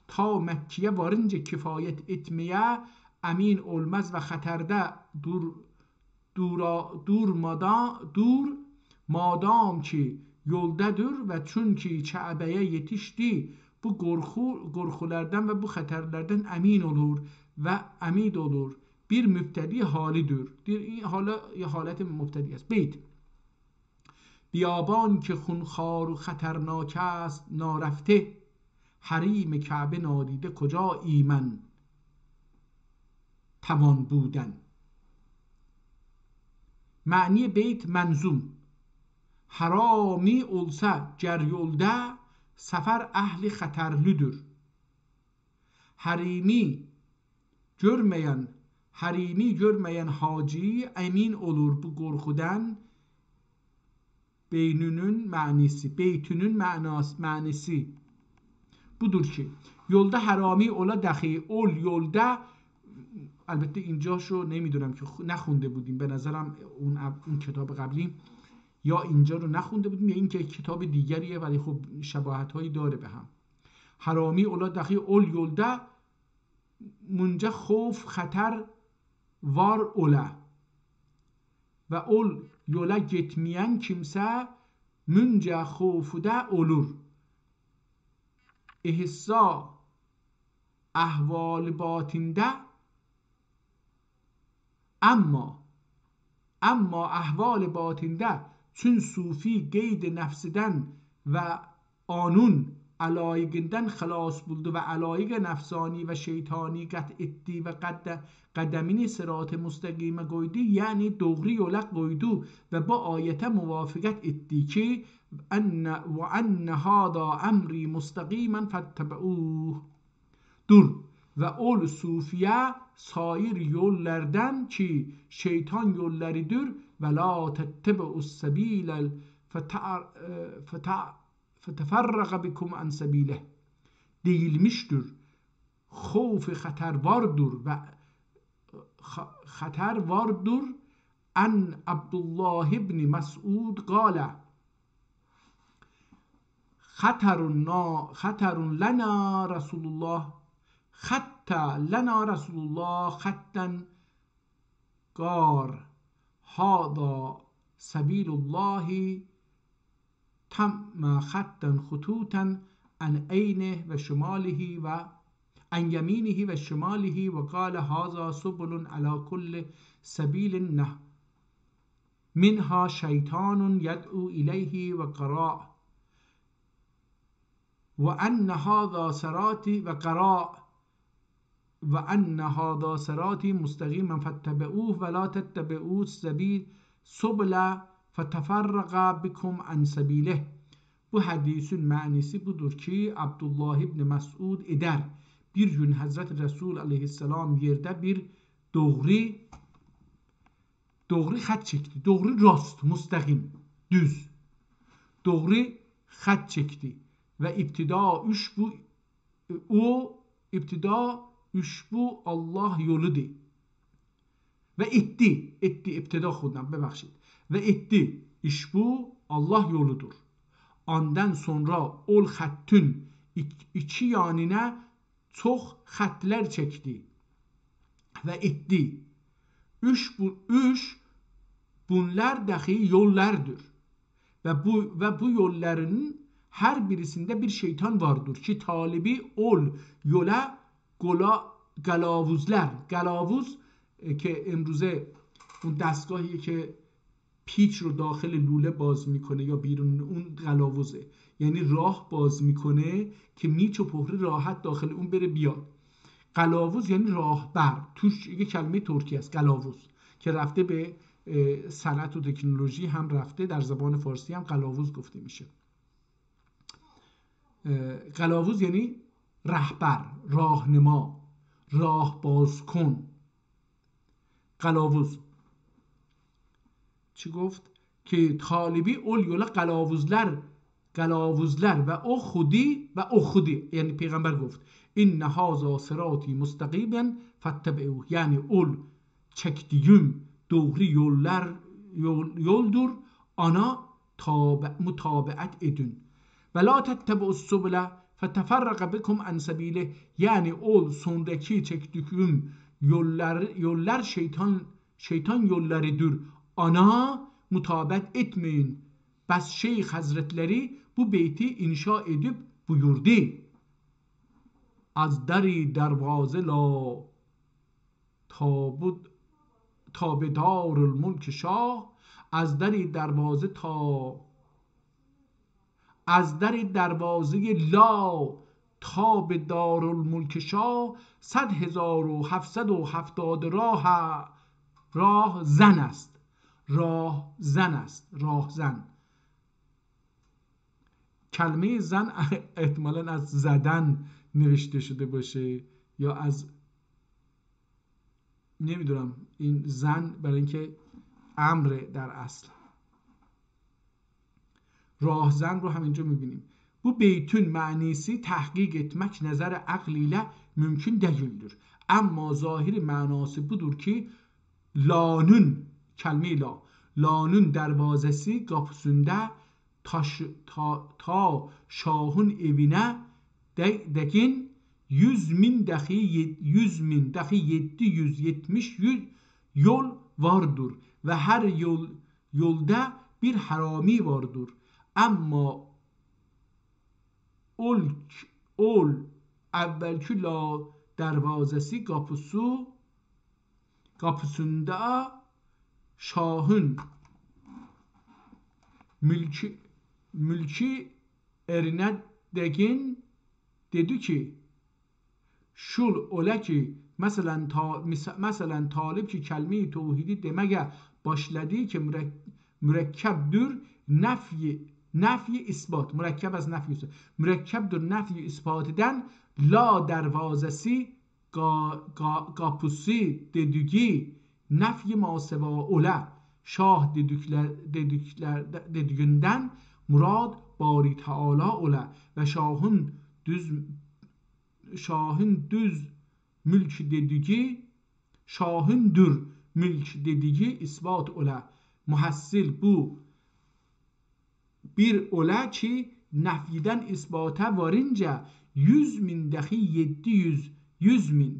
ta Mekke'ye varınca kifayet etmeye emin olmaz ve xətərdə dur madam ki yoldadır ve çünkü Kabe'ye yetişti, bu qorxulardan ve bu xətərlərdən emin olur ve emid olur. Bir mübtedi halidir. این حالا یه حالت مبتدی است. بیت بیابان که خونخوار و خطرناک است نارفته، حریم کعبه نادیده کجا ایمن توان بودن. معنی بیت منظوم: harami olsa ger yolda sefer ehli xəterlidir. Harimi görmeyen hacı emin olur bu korkudan. Beynünün manisi budur ki yolda harami ola dahi ol yolda. البته اینجاشو نمیدونم که نخونده بودیم، به نظرم اون کتاب قبلی یا اینجا رو نخونده بودیم یا این که کتاب دیگریه، ولی خب شباهت هایی داره به هم. حرامی اولا دقیق اول یولده منجا خوف خطر وار اولا و اول یولا گتمیان kimsə منجا خوفده olur. احسا احوال باطنده اما احوال باطنده چون صوفی قید نفسدن و آنون علایقندن خلاص buldu و علایق نفسانی و شیطانی قطع etdi و قدمین صراط مستقیم qoydu، یعنی doğru yola qoydu ve bu ayete muvafaqat etdi ki و ان هذا امری مستقیما فاتبعوه. dur ve ol sufiye sair yollardan ki şeytan yollarıdır ve la tettebe'us sebil feteferraga bikum an sebileh. Değilmiştir. خوف خطر vardır an Abdullah ibn Mes'ud قال خطر لنا رسول الله خطا لنا رسول الله خطا قار هذا سبيل الله تم خطا خطوطا عن عينه و شماله و عن يمينه و شماله وقال هذا سبل على كل سبيل نه منها شيطان يدعو إليه وقراء وأن هذا صراطي وقراء وأن هذا صراطي مستقيما فاتبعوه ولا تتبعوا السبيل سبل فتفرق بكم عن سبيله. Bu hadisin manisi budur ki Abdullah ibn Mes'ud eder. Bir gün Hazreti Resul aleyhisselam yerde bir doğru xət çekti. Doğru rast, müstakim, düz. Doğru xət çekti. Ve iptida üşbu Allah yoludur. Ve etti iptida خودم ببخشید. Ve etti üşbu Allah yoludur. Ondan sonra ol xəttün iki yanına çox xətlər çəkdi və etdi. Üç bunlar dahi yollardır. Və bu yolların hər birisində bir şeytan vardır ki talibi ol yola قلاووزلر. قلاووز که امروزه اون دستگاهیه که پیچ رو داخل لوله باز میکنه یا بیرون، اون قلاووزه، یعنی راه باز میکنه که میچ و پهره راحت داخل اون بره بیاد. قلاووز یعنی راهبر، توش یه کلمه ترکی است قلاووز که رفته به صنعت و تکنولوژی هم رفته، در زبان فارسی هم قلاووز گفته میشه. قلاووز یعنی رهبر، راهنما، راه باز کن. قلاووز چی گفت؟ که طالبی اول یولا قلاووزلر و او خودی یعنی پیغمبر گفت این هذا صراطی مستقیما فاتبعوه، یعنی اول çektiğim doğru yoldur, ona mutabaat edin. Ve la tettebu'us subula feteferraka bikum an sabile, yani ol sondaki çektiğim yollar şeytan yollarıdır. Ona mutabaat etmeyin. Bas Şeyh Hazretleri bu beyti inşa edip buyurdu. Az dari dervaze la تابدار الملک شاه، از در دروازه لا تابدار الملک شاه 100,770 راه زن است. راهزن. کلمه زن احتمالاً از زدن نوشته شده باشه یا از نمیدونم، این زن برای اینکه امره در اصل. راهزن رو هم اینجا میبینیم. Bu beytün manisi tahqiq etmek nazar aql ile mümkün değildir. Ama zahiri manası budur ki lanın, kelime la, lanın dervazesi kapısında ta şahın evine dekin 100.000 dahi 770 yol vardır ve her yolda bir harami vardır. Ama ol evvelki la dervazesi kapısında şahın mülki erine degin dedi ki şul ola ki مثلا طالب که کلمه توحیدی دمگه باشلدی که مرکب دور نفی اثبات، مرکب از نفی اثبات، مرکب دور نفی اثبات دن لا دروازسی قاپوسی dedügi نفی ماسوا اوله شاه dedügünden murad bari teala اوله و şahın düz mülk dediği şahındır mülk dediği ispat ola. Muhassil bu bir ola ki nefyiden ispata varınca 100.000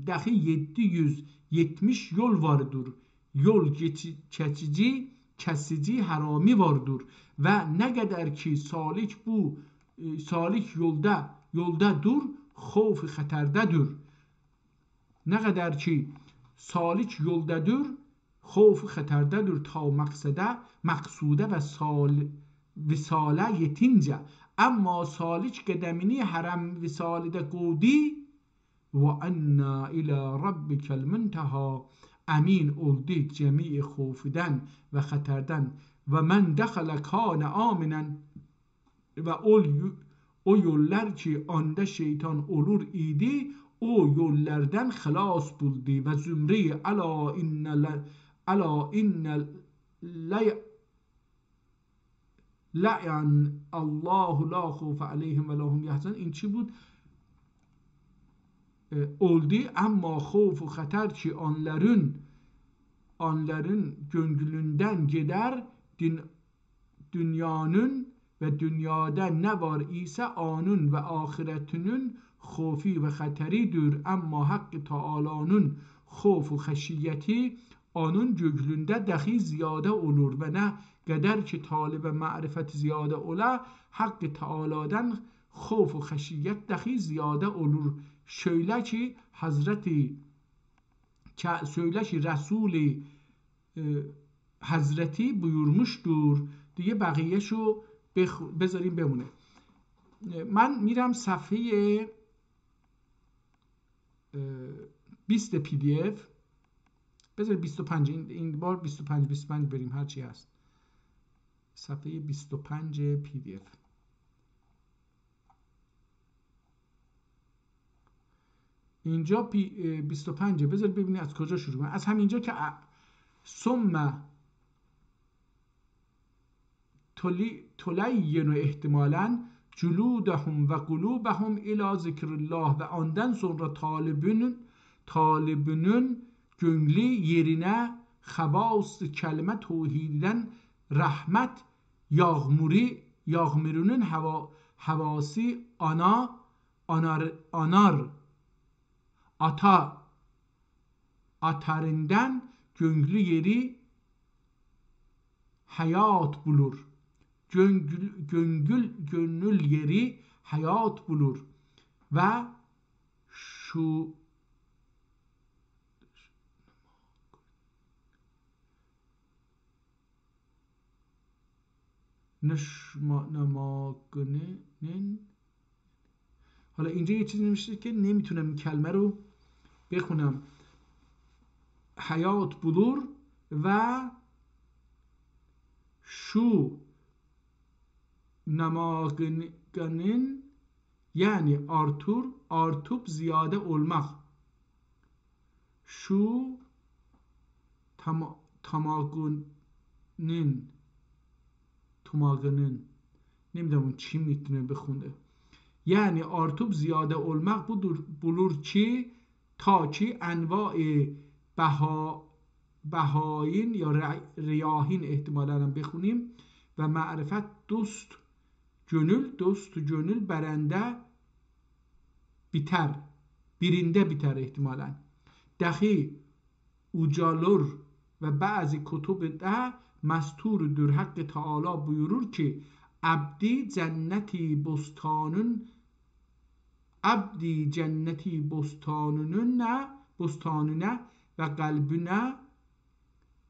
dahi 770 yol vardır. Yol kesici harami vardır. Ve ne kadar ki salik yolda dur, خوف خطرdedir. Ne kadar ki salik yoldadır, خوف خطرdedir ta maksude ve visale yetince. Ama salik qədəmini haram visalide qudi ve enna ila rabbikel muntaha, emin oldu cemi خوفden ve xəterdən ve men dəxələ kânə aminen ve o yollar ki anda şeytan olur idi, o yollardan xalas buldu ve zümre ala inne la'yan Allahu la khuf aleyhim ve lahum yahzan. این چی بود؟ oldu ama خوف و خطر ki onların gönlünden gider, dünyanın ve dünyada ne var ise anın ve ahiretinin خوفی ve xətəridir. Amma Haqqı Taala'nın xofu xəşiyyəti onun göklündə dəxi ziyadə olur və nə qədər ki talibə ma'rifət ziyadə ola Haqqı Taala'dan xof و xəşiyyət dəxi ziyadə olur. Şöyle ki Resul Hazreti buyurmuştur. دیگه بقیهشو بذاریم بمونه. من میرم صفحه 20 پی دی اف. بذار 25 این بار 25 بریم هرچی هست. صفحه 25 پی دی اف. اینجا 25 بذار ببینید از کجا شروع کنم. از همینجا که ثم تلین احتمالاً جلودهم و قلوبهم الى ذکر الله ve ondan sonra talibinin gönlü yerine havas kelime tevhidden rahmet yağmurunun havası atarından gönlü yeri hayat bulur. Gönül yeri hayat bulur ve şu نماکنن. حالا اینجا یه چیزی نمیشه که نمیتونم این کلمه رو بخونم. hayat bulur ve şu namaganın yani artıp ziyade olmak. Şu tamaganın nemiدونم چی میتونه بخونه. یعنی artıp ziyade olmak bulur ki تا ki انواع بهاین یا ریاهین احتمالاً هم بخونیم و معرفت دوست gönül برنده birinde biter احتمالاً. Dahi ucalur ve bazı kutubda masturdur. Hakkı Teala buyurur ki abdi cenneti bostanına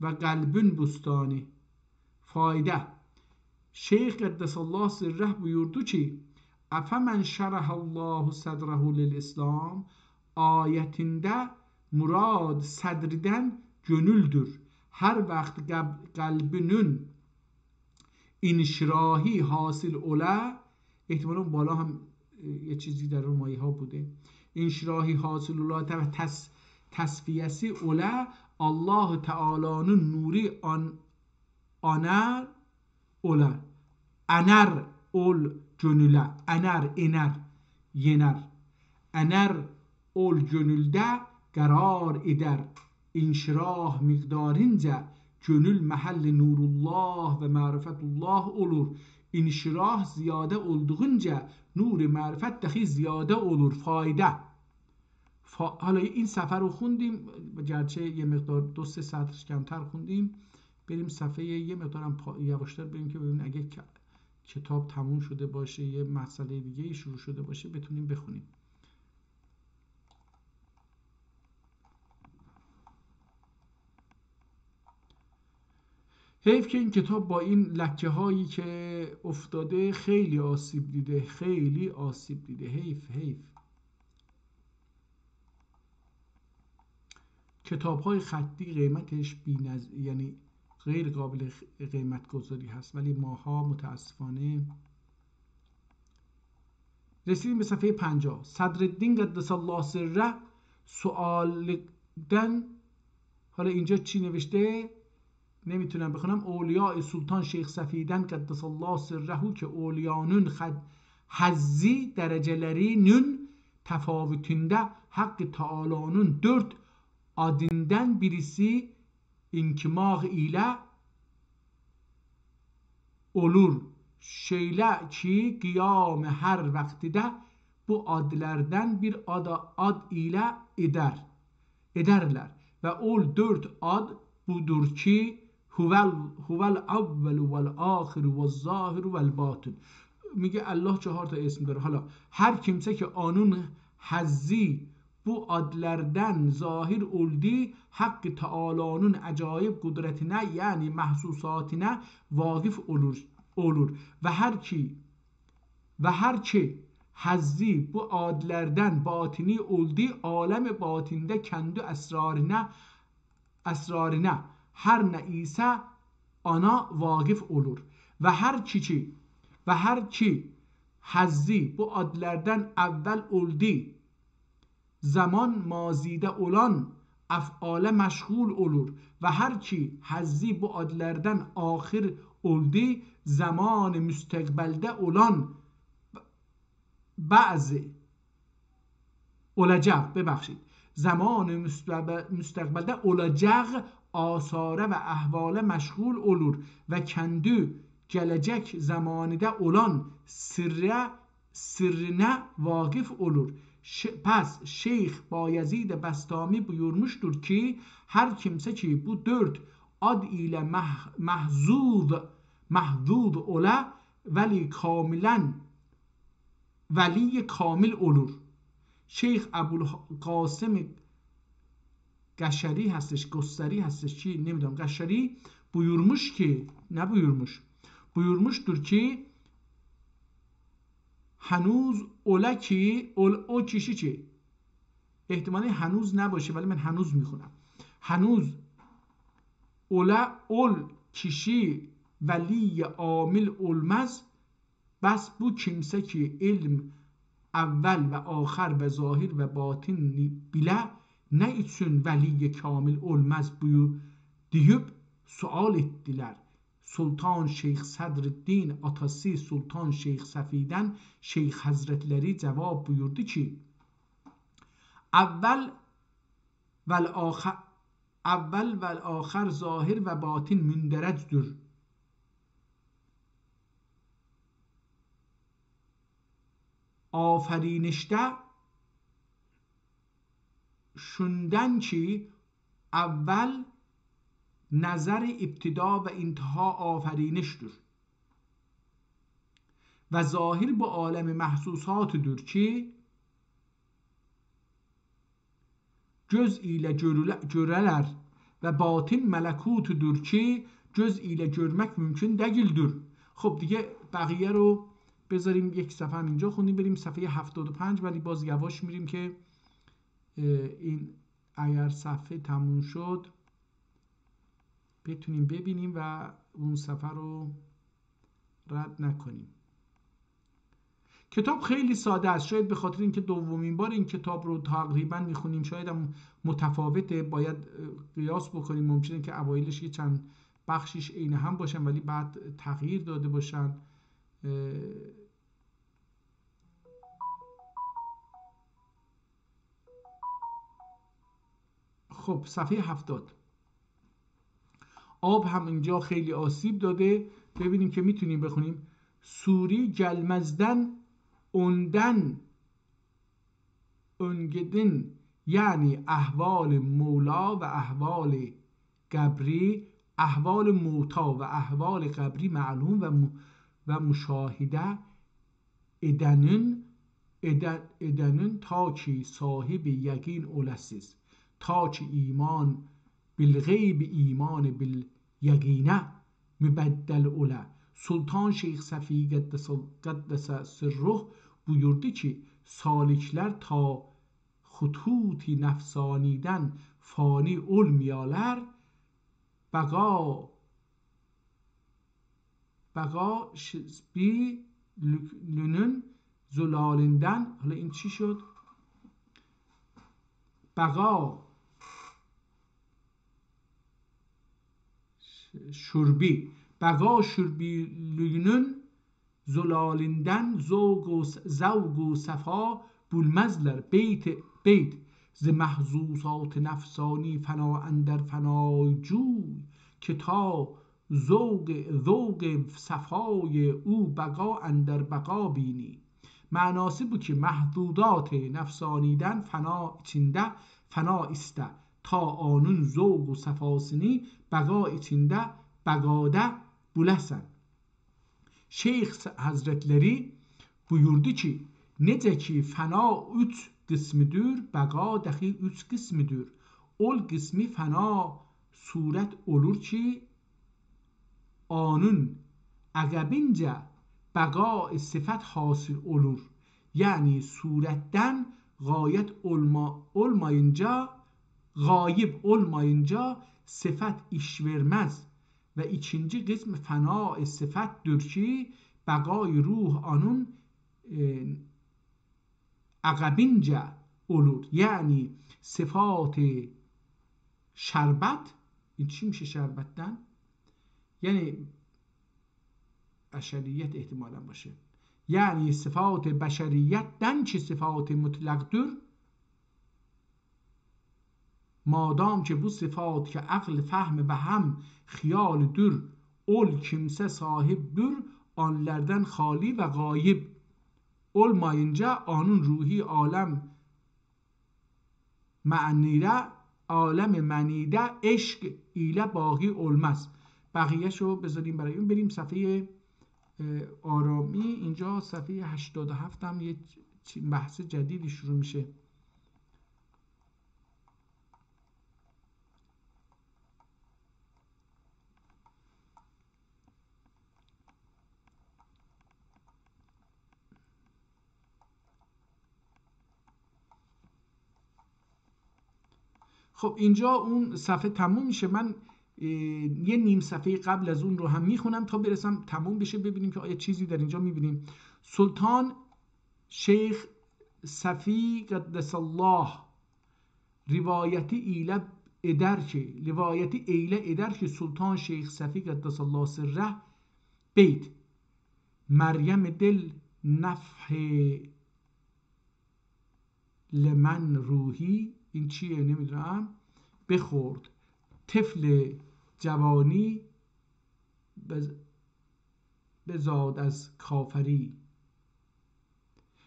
ve kalbün bustani. Fayda. Şeyh Kaddesallahu sirrah buyurdu ki Efemen şerahallahu sadrehu lil İslam ayetinde murad sadriden gönüldür. Her vakit kalbinin inşirahi hasıl ola احتمالاً بالا هم یه چیزی در مایه ها بوده. انشراحی حاصل ola و تصفیه‌سی ola Allah Teala'nın nuri anar ola. Anar ol gönüle. Yener. Anar ol gönülde karar eder. İnşirah miktarınca gönül mahalli nurullah ve marifetullah olur. İnşirah ziyade olduğunca nur معرفت دخی زیاده olur. فایده. حالا این صفحه رو خوندیم گرچه یه مقدار 2-3 سطرش کمتر خوندیم. بریم صفحه یه مقدارم یواشتر بریم که ببینیم اگه کتاب تموم شده باشه یه مسئله دیگه شروع شده باشه بتونیم بخونیم. حیف که این کتاب با این لکه هایی که افتاده خیلی آسیب دیده. حیف. کتاب های خطی قیمتش یعنی غیر قابل قیمت گذاری هست، ولی ماها متاسفانه رسیدیم به صفحه 50. صدرالدین قدس الله سره سؤالدن. حالا اینجا چی نوشته نمیتونم بخونم. اولیاء سلطان شیخ صفیدن قدس الله سره که اولیانın hazzi derecelerinin tefavütünde Hakkı Teala'nın 4 adından birisi inkimak ile olur şeyle ki kıyam her vaktide bu adlerden bir ad ile ederler. Ve ol 4 ad budur ki huvel اول والآخر والظاهر والباطن. میگه الله 4 تا اسم داره. حالا her kimse ki onun hazzi bu adlerden zahir oldu Hakkı Teala'nın acayip kudretine yani mahsusatine vakıf olur. Ve her ki hazzi bu adlerden batini oldu alem batinde kendi esrarine her neyse ana vakıf olur. Ve her ki hazzi bu adlerden evvel oldu zaman mazide olan افعال مشغول olur ve her ki hazzi bu adlerden ahir oldu zaman müstakbelde olan bazı olacak zaman müstakbelde olacak asare ve ahvale meşgul olur ve kendi gelecek zamanında olan sırrına vakıf olur. Pes Şeyh Bayezid Bestami buyurmuştur ki her kimse ki bu 4 ad ile mahzud ola veli kamil olur. Şeyh Abulqasım Gaşari hastش گستری hastش چی نمیدونم قشری buyurmuş ki buyurmuştur ki هنوز اوله کی او کشی چی احتمالی هنوز نباشه ولی من هنوز میخونم هنوز اوله اول کشی ولی عامل olmaz بس bu kimse ki ilm evvel ve ahir ve zahir ve batin bile ne için veli kamil olmaz deyip sual ettiler. Sultan Şeyh Sadreddin atası Sultan Şeyh Safi'den Şeyh Hazretleri cevap buyurdu ki evvel vel ahir zahir ve batin münderecdir. Aferinişte şundan ki evvel نظر ابتدا و انتها آفرینشtir و ظاهر bu alem mahsusatıdır ki göz ile görələr ve batin melekutudur ki göz ile görmek mümkün değildir. خب دیگه بقیه رو بذاریم یک صفحه هم اینجا خوندیم بریم صفحه 75 ولی باز یواش میریم که این اگر صفحه تموم شد بتونیم ببینیم و اون صفحه رو رد نکنیم. کتاب خیلی ساده است. شاید به خاطر اینکه دومین بار این کتاب رو تقریبا میخونیم شاید هم متفاوته باید قیاس بکنیم. ممکنه که اوایلش یه چند بخشیش عین هم باشن ولی بعد تغییر داده باشن. خب صفحه 70 آب هم اینجا خیلی آسیب داده. ببینیم که میتونیم بخونیم. سوری gelmezden önden öngedin yani ahval مولا و احوال قبری احوال موتا و احوال قبری معلوم و مشاهده edenin ta ki sahibi یقین olasiz تا ki ایمان بالغیب ایمان بالیقینه mübeddel ola. Sultan Şeyh Safi Qaddese Sirruh buyurdu ki salikler ta hututi nefsaniden fani olmayalar baga şizbilünün zulalinden hala این چی شد baga şurbülüğünün zulalinden zevk و صفا bulmazlar beyt ز محظوظات نفسانی فنا اندر فنای جوی که تا ذوق صفای او بقا اندر بقا بینی. معناسی بود که محدودات نفسانیدن فنا içinde فنا استه، تا آنون ذوق و صفاسini بقا içinde بقاده bulesən. Şeyx Hazretleri buyurdu ki, necə ki fəna 3 qismidir, bəqa dəxi 3 qismidir. Ol qismi fəna surət olur ki, anın əqəbincə bəqa sifət hasil olur. Yəni surətdən gayib olmayınca sifət iş verməz. Və ikinci qism fəna sifətdir ki, bəqai ruh anın عقبینجا olur. یعنی صفات شربت. این چی میشه شربتن؟ یعنی بشریت احتمالا باشه. یعنی صفات بشریتن چه صفات مطلقدür. مادام که bu صفات که عقل فهم ve hem xiyalüdür, ol kimse sahibdir, onlardan xali ve gayib olmayınca onun ruhi alem منیده عشق ile باقی olmaz. بقیه‌شو بذاریم برای اون. بریم صفحه آرامی. اینجا صفحه 87 هم یه بحث جدیدی شروع میشه. خب اینجا اون صفحه تموم میشه. من یه نیم صفحه قبل از اون رو هم میخونم تا برسم تموم بشه، ببینیم که آیا چیزی در اینجا میبینیم. سلطان شیخ صفی قدس الله روایتی ایله که سلطان شیخ صفی قدس الله سره بیت مریم دل نفح لمن روحی، این چیه نمیدونم، بخورد طفل جوانی بزاد از kafiri.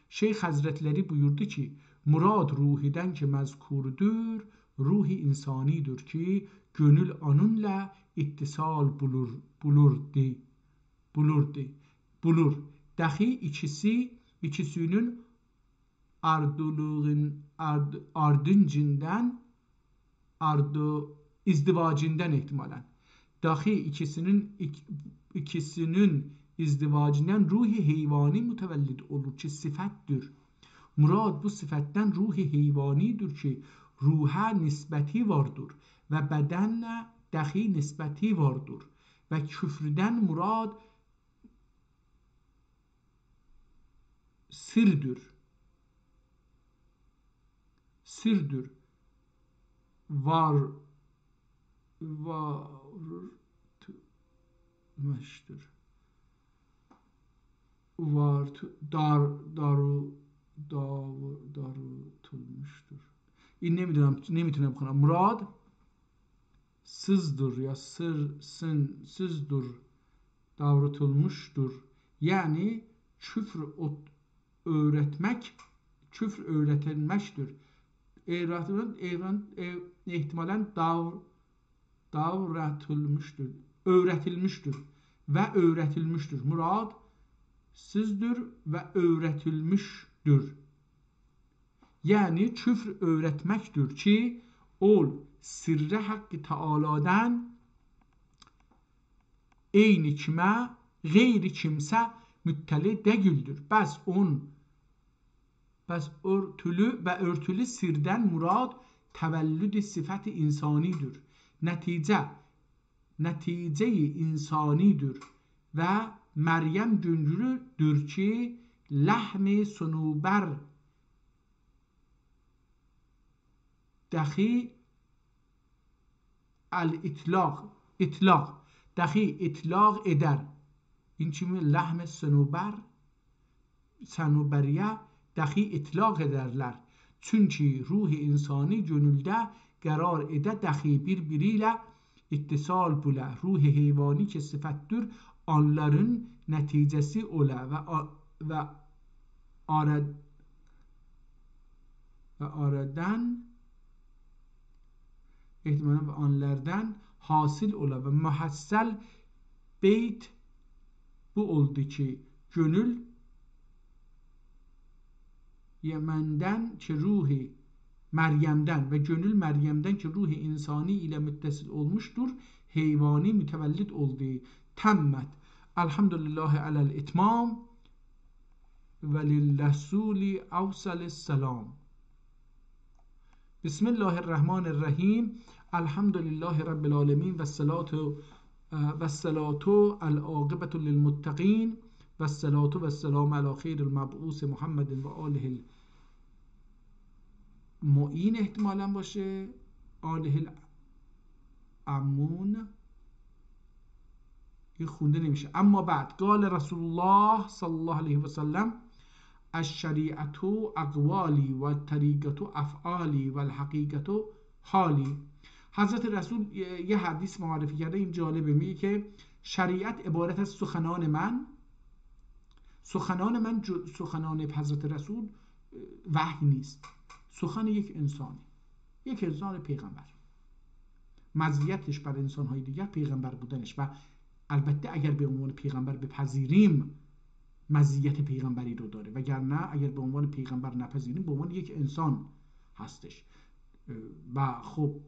Şeyh Hazretleri buyurdu ki, murad ruhiden ki mezkurdur, ruhi insanidir ki gönül onunla ittisal bulur. Dahi ikisinin izdivacından ihtimalen. Dahi ikisinin izdivacından ruhi heyvani mütevellid olur ki sıfatdır. Murad bu sıfattan ruhi heyvanidir ki ruha nisbeti vardır ve bedenle dahi nisbeti vardır ve küfrden murad sirdir. Darutulmuştur. این نمیتونم بخونم. مراد sızdır ya sızdır, davrutulmuştur. Yani küfür öğretilmektir. İhtimalen öğretilmiştir. Murad sizdir ve öğretilmiştir. Yani küfür öğretmektir ki ol sirre hakkı Teala'dan eyni kime gayri kimse müttali değildir. Bes örtülü sirden murad tevellüd sıfat insanidir. Netice insanidir ve Meryem güncülüdür ki lahmi sunuber dahi itlaq eder. این چی می لحم صنوبریه dahi itlaq ederler. Çünkü ruhi insani gönülde qərar edə dahi birbiriyle ittisal bule ruh heyvani ki sıfatdır onların neticesi ola ve aradan ihtimalen ve onlardan hasıl ola ve muhassel beyt bu oldu ki gönül Yemen'den ki ruhi Meryem'den ve gönül Meryem'den ki ruhi insani ile müttesil olmuştur. Heyvani mütevellit oldu. Temmet. Elhamdülillahi alel itmam ve lillesuli avsal selam. Bismillahirrahmanirrahim. Elhamdülillahi rabbil alemin ve salatu el-aqibetu lil muttaqin ve salatu ve selamu ala khairil meb'us Muhammedin ve alihil mu'in ihtimalen باشه آلهل امون این خونده نمیشه اما بعد قال رسول الله صلی الله علیه و سلم الشریعت اقوالی و طریقت افعالی و الحقیقت حالی. حضرت رسول یه حدیث معرفی کرده، این جالبه، میگه که شریعت عبارت از سخنان من سخنان حضرت رسول وحی نیست، سخن یک انسان پیغمبر. مزیتش بر انسان‌های دیگر پیغمبر بودنش و البته اگر به عنوان پیغمبر بپذیریم مزیت پیغمبری رو داره، وگرنه اگر به عنوان پیغمبر نپذیریم به عنوان یک انسان هستش. و خب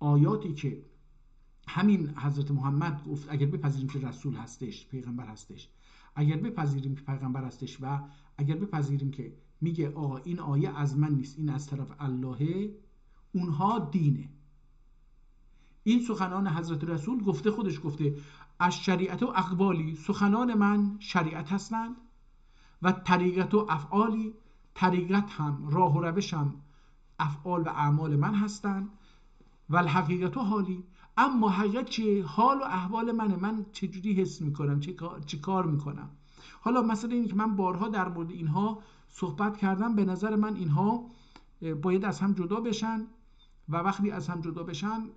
آیاتی که همین حضرت محمد گفت اگر بپذیریم که رسول هستش، پیغمبر هستش، اگر بپذیریم که پیغمبر هستش و اگر بپذیریم که میگه آقا این آیه از من نیست، این از طرف اللهه، اونها دینه. این سخنان حضرت رسول گفته، خودش گفته از شریعت و اقوالی، سخنان من شریعت هستند، و طریقت و افعالی، طریقت هم راه و روش هم افعال و اعمال من هستند، و الحقیقت و حالی، اما حقیقت چیه؟ حال و احوال منه، من چجوری حس میکنم، چه کار میکنم. حالا مثلا این که من بارها در مورد اینها صحبت کردم، به نظر من اینها باید از هم جدا بشن و وقتی از هم جدا بشن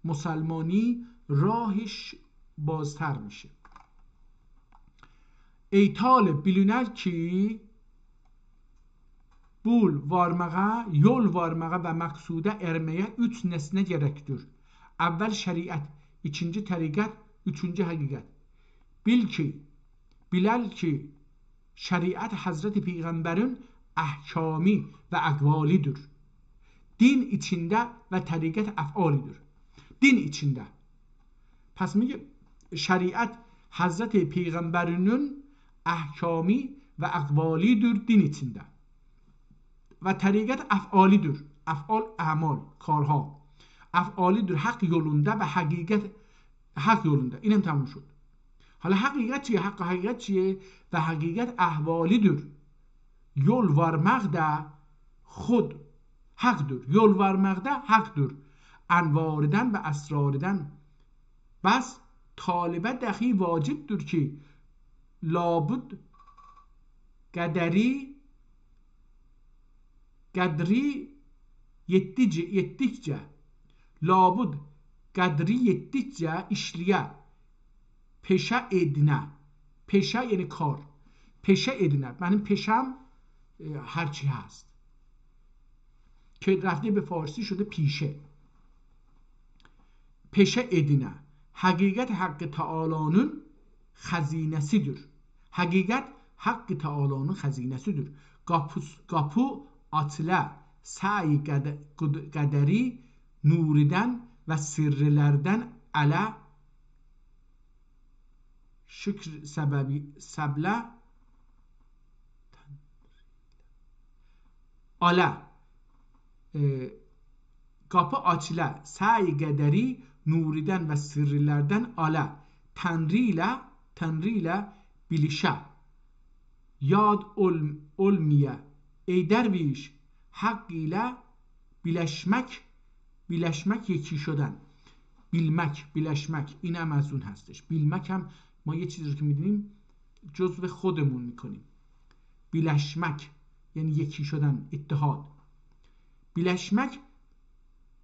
مسلمانی راهش بازتر میشه. ey talip biliner ki bul varmağa, yol varmağa ve maksuda ermeye üç nesne gerektir. Evvel şeriat, ikinci tarikat, üçüncü hakikat. Bilal ki şeriat Hazreti Peygamber'in ahkami ve akvalidir. Din içinde ve tarikat afalidir. Din içinde. Pes میگه şeriat Hazreti Peygamber'in ahkami ve akvalidir din içinde. Ve tarikat afalidir. Afal amal, کارها. افعالیdir حق yolunda ve hakikat hak yolunda. اینم تموم شد. حالا حقیقت چیه؟ حقیقت چیه؟ و حقیقت احوالیdir. Yol varmakta خود حقdır. Yol varmakta haktır. Envariden ve esrariden. Bas talibe dahi vacibdir ki labud kadri yettikçe labud kadri yettikçe işliye peşe edine. Peşe yani kar. Peşe edine. Benim peşem هرچی هست که رفته به فارسی شده پیشه. peşe edine. Hakikat hakkı Teala'nın hazinesidir. Hakikat hakkı Teala'nın hazinesidir. Kapı atla sa'i kaderi nuriden ve sirrilerden ala şükr sebeple ala kapı açla sa'i kaderi nuriden ve sirrilerden ala Tanrıyla bilişe yad olmaya ey derviş hakkıyla bileşmek یکی شدن. bileşmek این هم از اون هستش. bilmek هم ما یه چیزی رو که میدونیم جزو خودمون میکنیم. bileşmek یعنی یکی شدن، اتحاد. bileşmek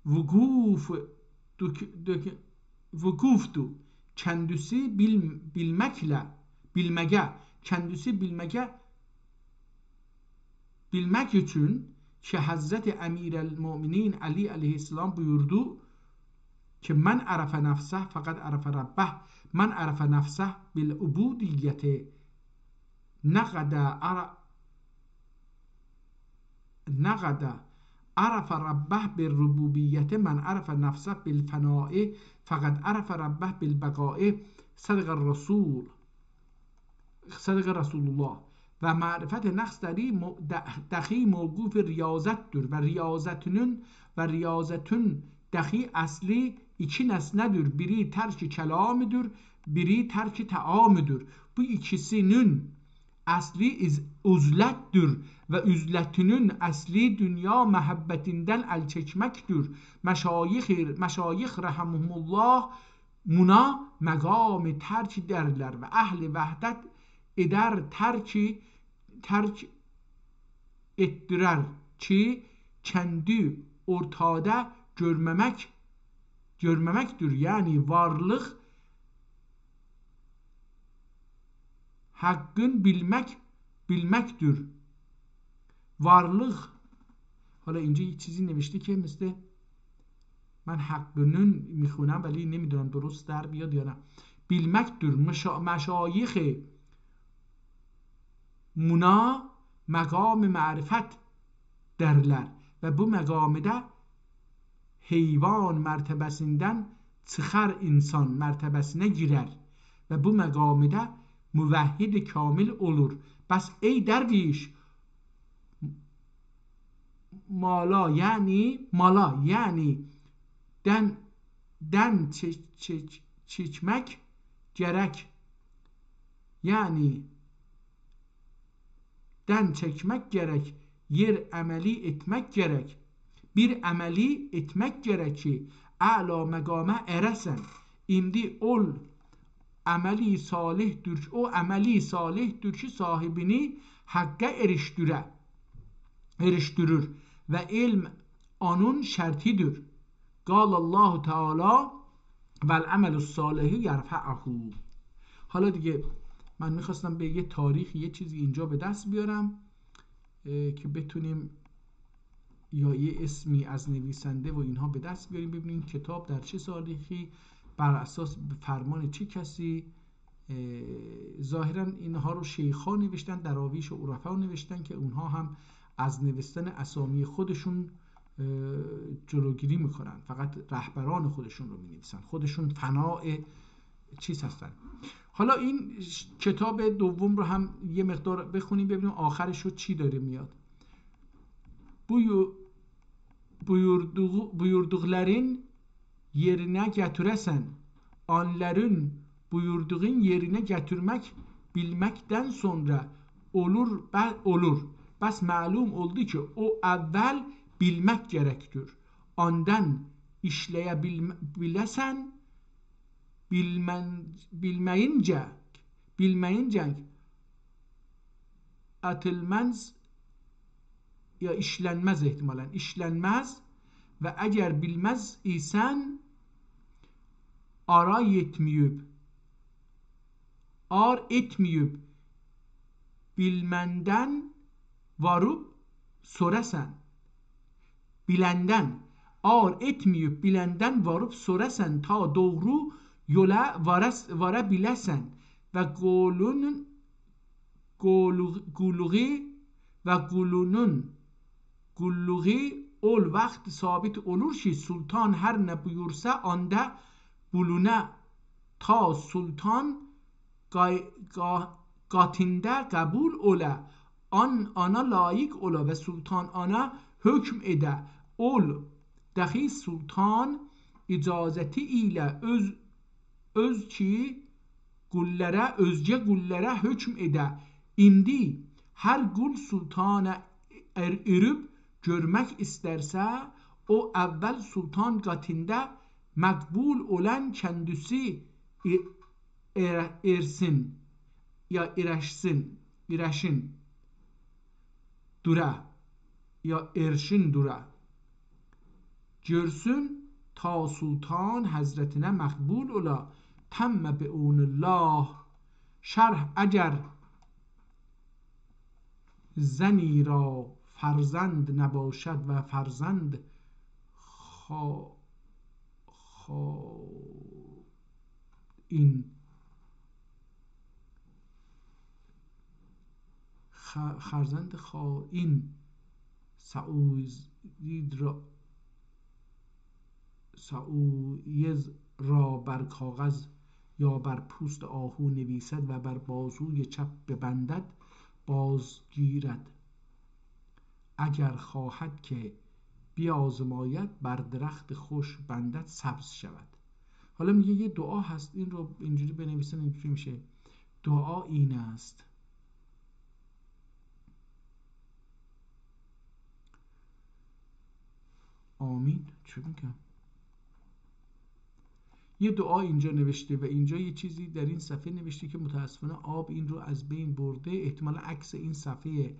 وقوف vukuftu kendisi kendisi bilmek için ki Hazreti Emirelmuminin Ali aleyhisselam buyurdu ki men arafe nefseh fakat arafe rabbeh, men arafe nefseh bil ubudiyeti naqada arafe rabbeh bil rububiyeti, men arafe nefseh bil fenai fakat arafe rabbeh bil beqai. صدق رسولullah. و معرفت نفس دخی موقوف riyazətdir və riyazətün dəxi əsli iki nəsnədir. Biri tərk-i kəlamıdır, biri tərk-i təamıdır. Bu ikisinin əsli üzlətdir və üzlətinin əsli dünya məhəbbətindən əl çəkməkdir. Məşayix rəhəməhumullah buna məqam tərk derlər və əhl-i vəhdət edər terk etdirər ki kendi ortada görmemektir. Yani varlık hakkın bilmektir. Varlık, حالا اینجا یه چیزی نوشته که مثل من حقنون میخونم ولی نمیدونم درست در بیاد یا نه. bilmektir. مشایخ muna məqam mərifət derlər və bu məqamda heyvan mərtəbəsindən çıxar, insan mərtəbəsinə girər və bu məqamda müvəhhid kamil olur. Bəs ey dərviş, mala yani dən çəkmək gerek, yani dən çəkmək gerek, yer əməli etmək gerek, bir əməli etmək gerek ki əla məqama erəsən. İndi ol əməli salihdir, o əməli salihdir ki sahibini haqqa erişdirir və ilm onun şərtidir. Qalallahu Teala vel amelus salihu yerfعه. حالا دیگه من میخواستم به یه تاریخ یه چیزی اینجا به دست بیارم که بتونیم یا یه اسمی از نویسنده و اینها به دست بیاریم، ببینیم کتاب در چه تاریخی بر اساس فرمان چه کسی. ظاهرا اینها رو شیخان نوشتن، دراویش و عرفا نوشتن که اونها هم از نوشتن اسامی خودشون جلوگیری میکنن، فقط رهبران خودشون رو مینویسن، خودشون فناء چیز هستن. حالا این کتاب دوم رو هم یه مقدار بخونیم ببینیم آخرش رو چی داره میاد. buyurduqların yerinə gətirəsən, onların buyurduğun yerinə gətirmək bilməkdən sonra olur. Bəs məlum oldu ki o əvvəl bilmək gərəkdir. Ondan işləyə biləsən, bilməyincə atılmaz ya işlənməz, ehtimalən işlənməz və əgər bilməz isən ar etməyib bilməndən varıb sorəsən. Ar etməyib biləndən varıb sorəsən ta doğru yola vara biləsən və qulluği ol vaxt sabit olur ki sultan hər nə buyursa onda buluna ta sultan qatində qəbul ola, ana layiq ola və sultan ana hökm edə ol. Dəxi sultan icazəti ilə özgə qullərə hökm edə. İndi hər qul sultana erib görmək istərsə o əvvəl sultan qatində məqbul olan kəndisi ersin ya irəşin dura ya erşin dura görsün تا سلطان حضرتنا مقبول اولا تم به اون الله شرح اگر زنی را فرزند نباشد و فرزند این فرزند خائن سعویز را بر کاغذ یا بر پوست آهو نویسد و بر بازوی چپ ببندد بازگیرد. اگر خواهد که بیازماید بر درخت خوش بندد سبز شود. حالا میگه یه دعا هست، این رو اینجوری بنویسن اینجوری میشه. دعا این است: آمین. چه میگم؟ یه دعا اینجا نوشته و اینجا یه چیزی در این صفحه نوشته که متاسفانه آب این رو از بین برده. احتمالا عکس این صفحه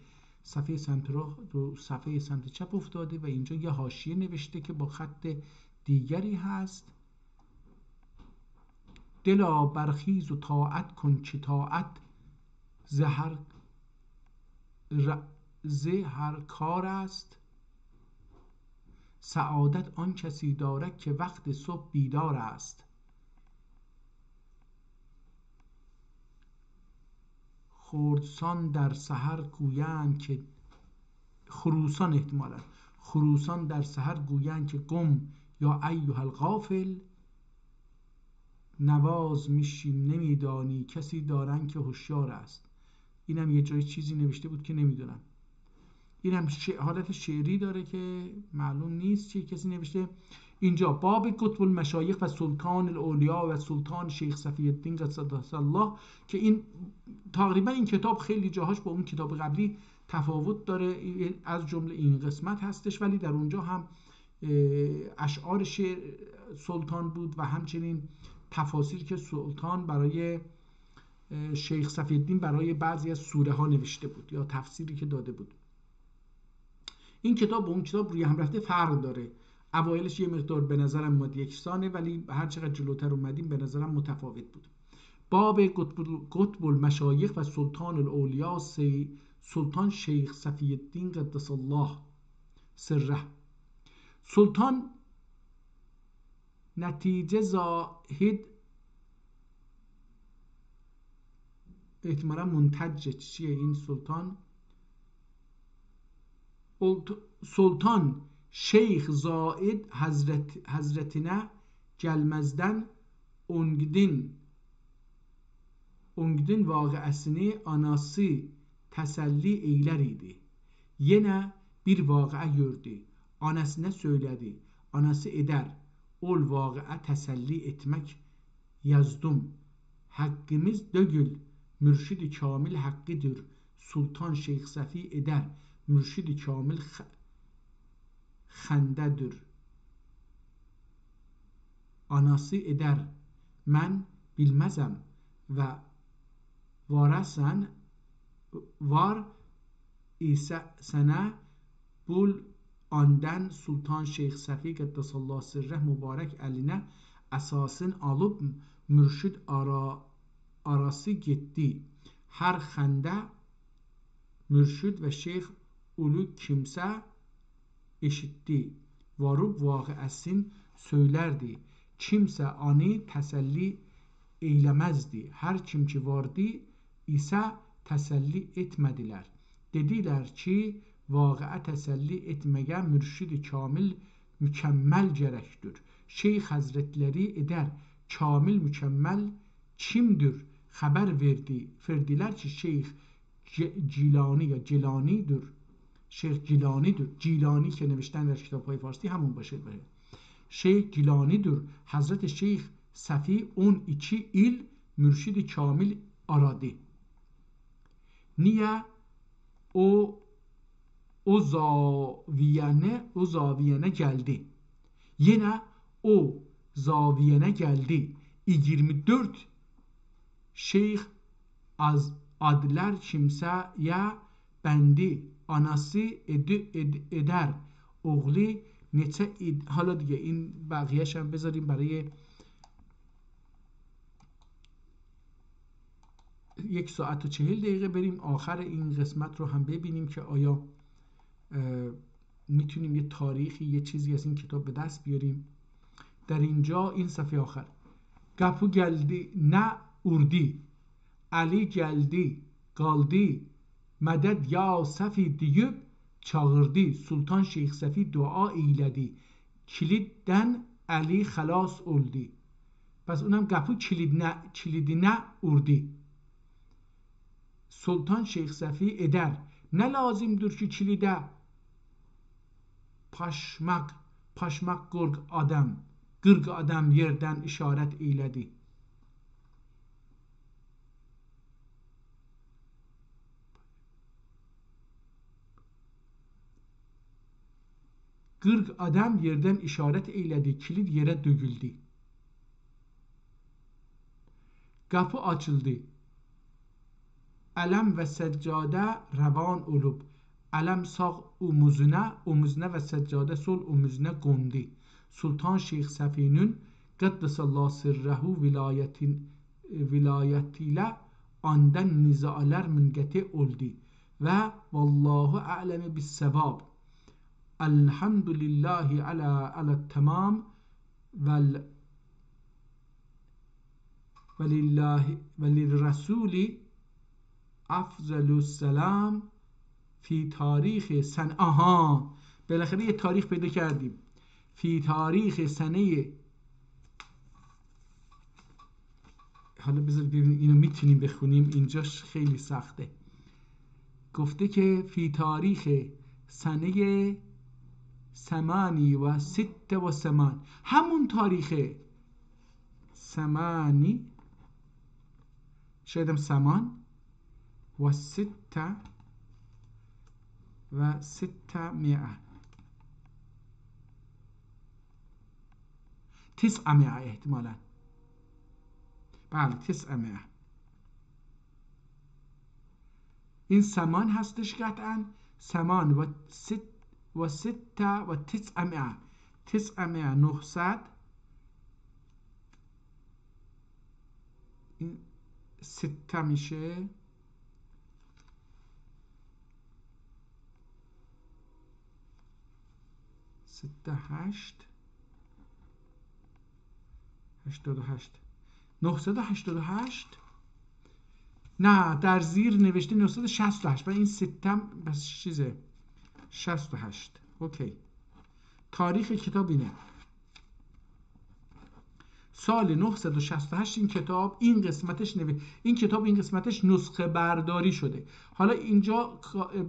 سمت راه رو صفحه سمت چپ افتاده و اینجا یه حاشیه نوشته که با خط دیگری هست: دلا برخیز و طاعت کن که طاعت هر کار است. سعادت آن کسی دارد که وقت صبح بیدار است. خرسان در سحر گویند که خروسان در سحر گویند که گم یا ایها الغافل. نواز میشیم نمیدانی کسی دارن که هوشیار است. اینم یه جای چیزی نوشته بود که نمیدونم. اینم حالت شعری داره که معلوم نیست چه کسی نوشته. اینجا باب قطب المشایخ و سلطان الاولیا و سلطان شیخ صفی الدین قدس الله، که این تقریبا این کتاب خیلی جاهاش با اون کتاب قبلی تفاوت داره، از جمله این قسمت هستش، ولی در اونجا هم اشعار سلطان بود و همچنین تفاسیر که سلطان برای شیخ صفی الدین برای بعضی از سوره ها نوشته بود یا تفسیری که داده بود. این کتاب با اون کتاب روی هم رفته فرق داره. اوایلش یه مقدار به نظرم اومد یکسانه، ولی هر چقدر جلوتر اومدیم به نظرم متفاوت بود. باب قطب المشایخ و سلطان الاولیا سلطان شیخ صفی الدین قدس الله سره. سلطان نتیجه زاهد احتمالا منتج چیه این سلطان شیخ زاید حضرتine gelmezden Ongdin vaqiasini anası təsəlli eylər idi. Yenə bir vaqiə gördü. Anasına söylədi. Anası edər. Ol vaqiə təsəlli etmək yazdum. Haqqımız dögül. Mürşid-i kamil haqqıdır. Sultan Şeyx Səfi edər. Mürşid-i kamil xəndədir. Anası edər. Mən bilməzəm və varəsən var isə sənə bul andan Sultan Şeyx Səfi Qəddasallahu sirrəh mübarək əlinə əsasın alıb mürşid arası getdi. Hər xəndə mürşid və şeyx ulu kimsə eşitdi. Varıb vaqiəsin söylərdi. Kimsə anı təsəlli eyləməzdi. Hər kim ki vardı isə təsəlli etmədilər. Dedilər ki, vaqiə təsəlli etməyə mürşid-i kamil mükəmməl gərəkdir. Şeyx Həzrətləri edər. Kamil mükəmməl kimdir? Xəbər verdilər ki, Şeyx Gilani یا جیلانیdir. Şeyx Gilanidir. Gilani که نوشتن در کتاب‌های فارسی همون باشه. Şeyx Gilanidir. Həzrət Şeyx Səfi 12 il mürşid-i kamil aradı. Niyə o zaviyənə gəldi? Yenə o zaviyənə gəldi. 24 şeyx az adlər kimsəyə bəndi. Anası edər. Oğlu حالا دیگه این بقیهش هم بذاریم برای 1 ساعت و 40 دقیقه، بریم آخر این قسمت رو هم ببینیم که آیا میتونیم یه تاریخی یه چیزی از این کتاب به دست بیاریم. در اینجا این صفحه آخر: گپو گلدی نه اردی، علی گلدی گالدی، مدد یا صفی دیوب çağırdı. Sultan Şeyh Safi dua eyledi. Kilidden Ali خلاص oldu. پس اونم گپو kilidine urdi. Sultan Şeyh Safi eder. Ne lazımdır ki kilide? Paşmak gırg adam yerden işaret eyledi. Gırg adam yerden işaret eyledi. Kilit yere döküldü. Kapı açıldı. Alem ve seccade revan olup, alem sağ omuzuna ve seccade sol omuzuna kondu. Sultan Şeyh Safi'nin Kaddesallahu sirrehu vilayetiyle andan nizalar münketi oldu. Ve vallahu a'leme bis sevab. Elhamdülillahi ala tamam velirrasuli afzalus selam fi tarih sene. aha بالاخره یه تاریخ پیدا کردیم. فی تاریخ سنه، حالا بذار ببینیم اینو میتونیم بخونیم، اینجاش خیلی سخته. گفته که فی تاریخ سنه 88، همون تاریخ 8 شایدم 8 و 600 900 احتمالا. بله 900. این 8 هستش قطعا. 8 و 6 و 900 این 6 میشه 8 88 988. نه در زیر نوشته 968 و این 6 بس چیزه 68. اوکی. تاریخ کتاب اینه. سال 968 این کتاب این قسمتش نسخه برداری شده. حالا اینجا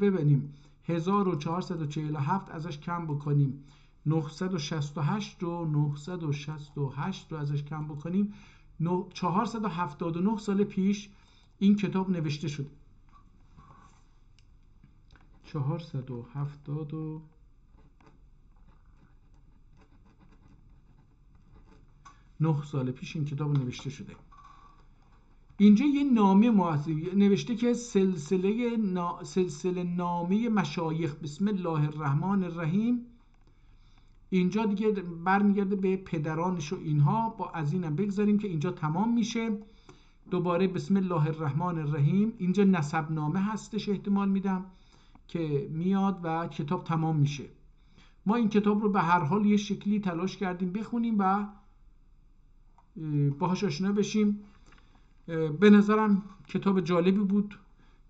ببینیم 1447 ازش کم بکنیم، 968 رو ازش کم بکنیم، 479 سال پیش این کتاب نوشته شده. 479 سال پیش این کتاب نوشته شده. اینجا یه نامه نوشته که سلسله نامه مشایخ بسم الله الرحمن الرحیم. اینجا دیگه برمیگرده به پدرانش و اینها. با از اینم بگذاریم که اینجا تمام میشه. دوباره بسم الله الرحمن الرحیم. اینجا نسب نامه هستش احتمال میدم که میاد و کتاب تمام میشه. ما این کتاب رو به هر حال یه شکلی تلاش کردیم بخونیم و باهاش آشنا بشیم. به نظرم کتاب جالبی بود.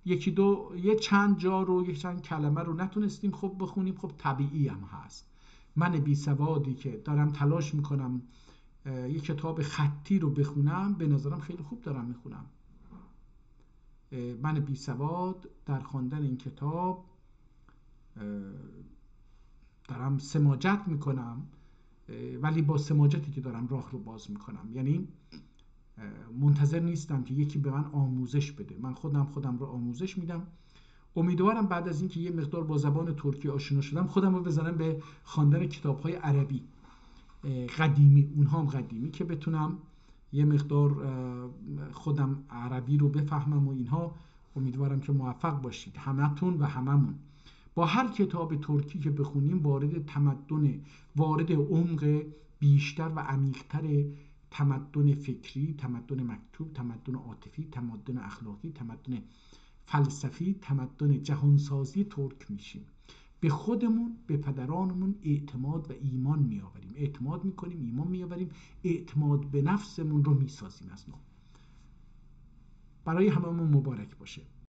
یه چند جا رو، یه چند کلمه رو نتونستیم خب بخونیم. خب طبیعی هم هست. من بی سوادی که دارم تلاش میکنم یه کتاب خطی رو بخونم، به نظرم خیلی خوب دارم میخونم. من بی سواد در خواندن این کتاب دارم سماجت میکنم، ولی با سماجتی که دارم راه رو باز میکنم. یعنی منتظر نیستم که یکی به من آموزش بده، من خودم رو آموزش میدم. امیدوارم بعد از اینکه یه مقدار با زبان ترکی آشنا شدم خودم رو بزنم به خواندن کتاب‌های عربی قدیمی، اونها هم قدیمی، که بتونم یه مقدار خودم عربی رو بفهمم و اینها. امیدوارم که موفق باشید همتون و هممون. با هر کتاب ترکی که بخونیم وارد عمق بیشتر و عمیق‌تر تمدن فکری، تمدن مکتوب، تمدن عاطفی، تمدن اخلاقی، تمدن فلسفی، تمدن جهانسازی ترک میشیم. به خودمون، به پدرانمون اعتماد و ایمان میآوریم، اعتماد میکنیم، ایمان میآوریم، اعتماد به نفسمون رو میسازیم از نو. برای هممون مبارک باشه.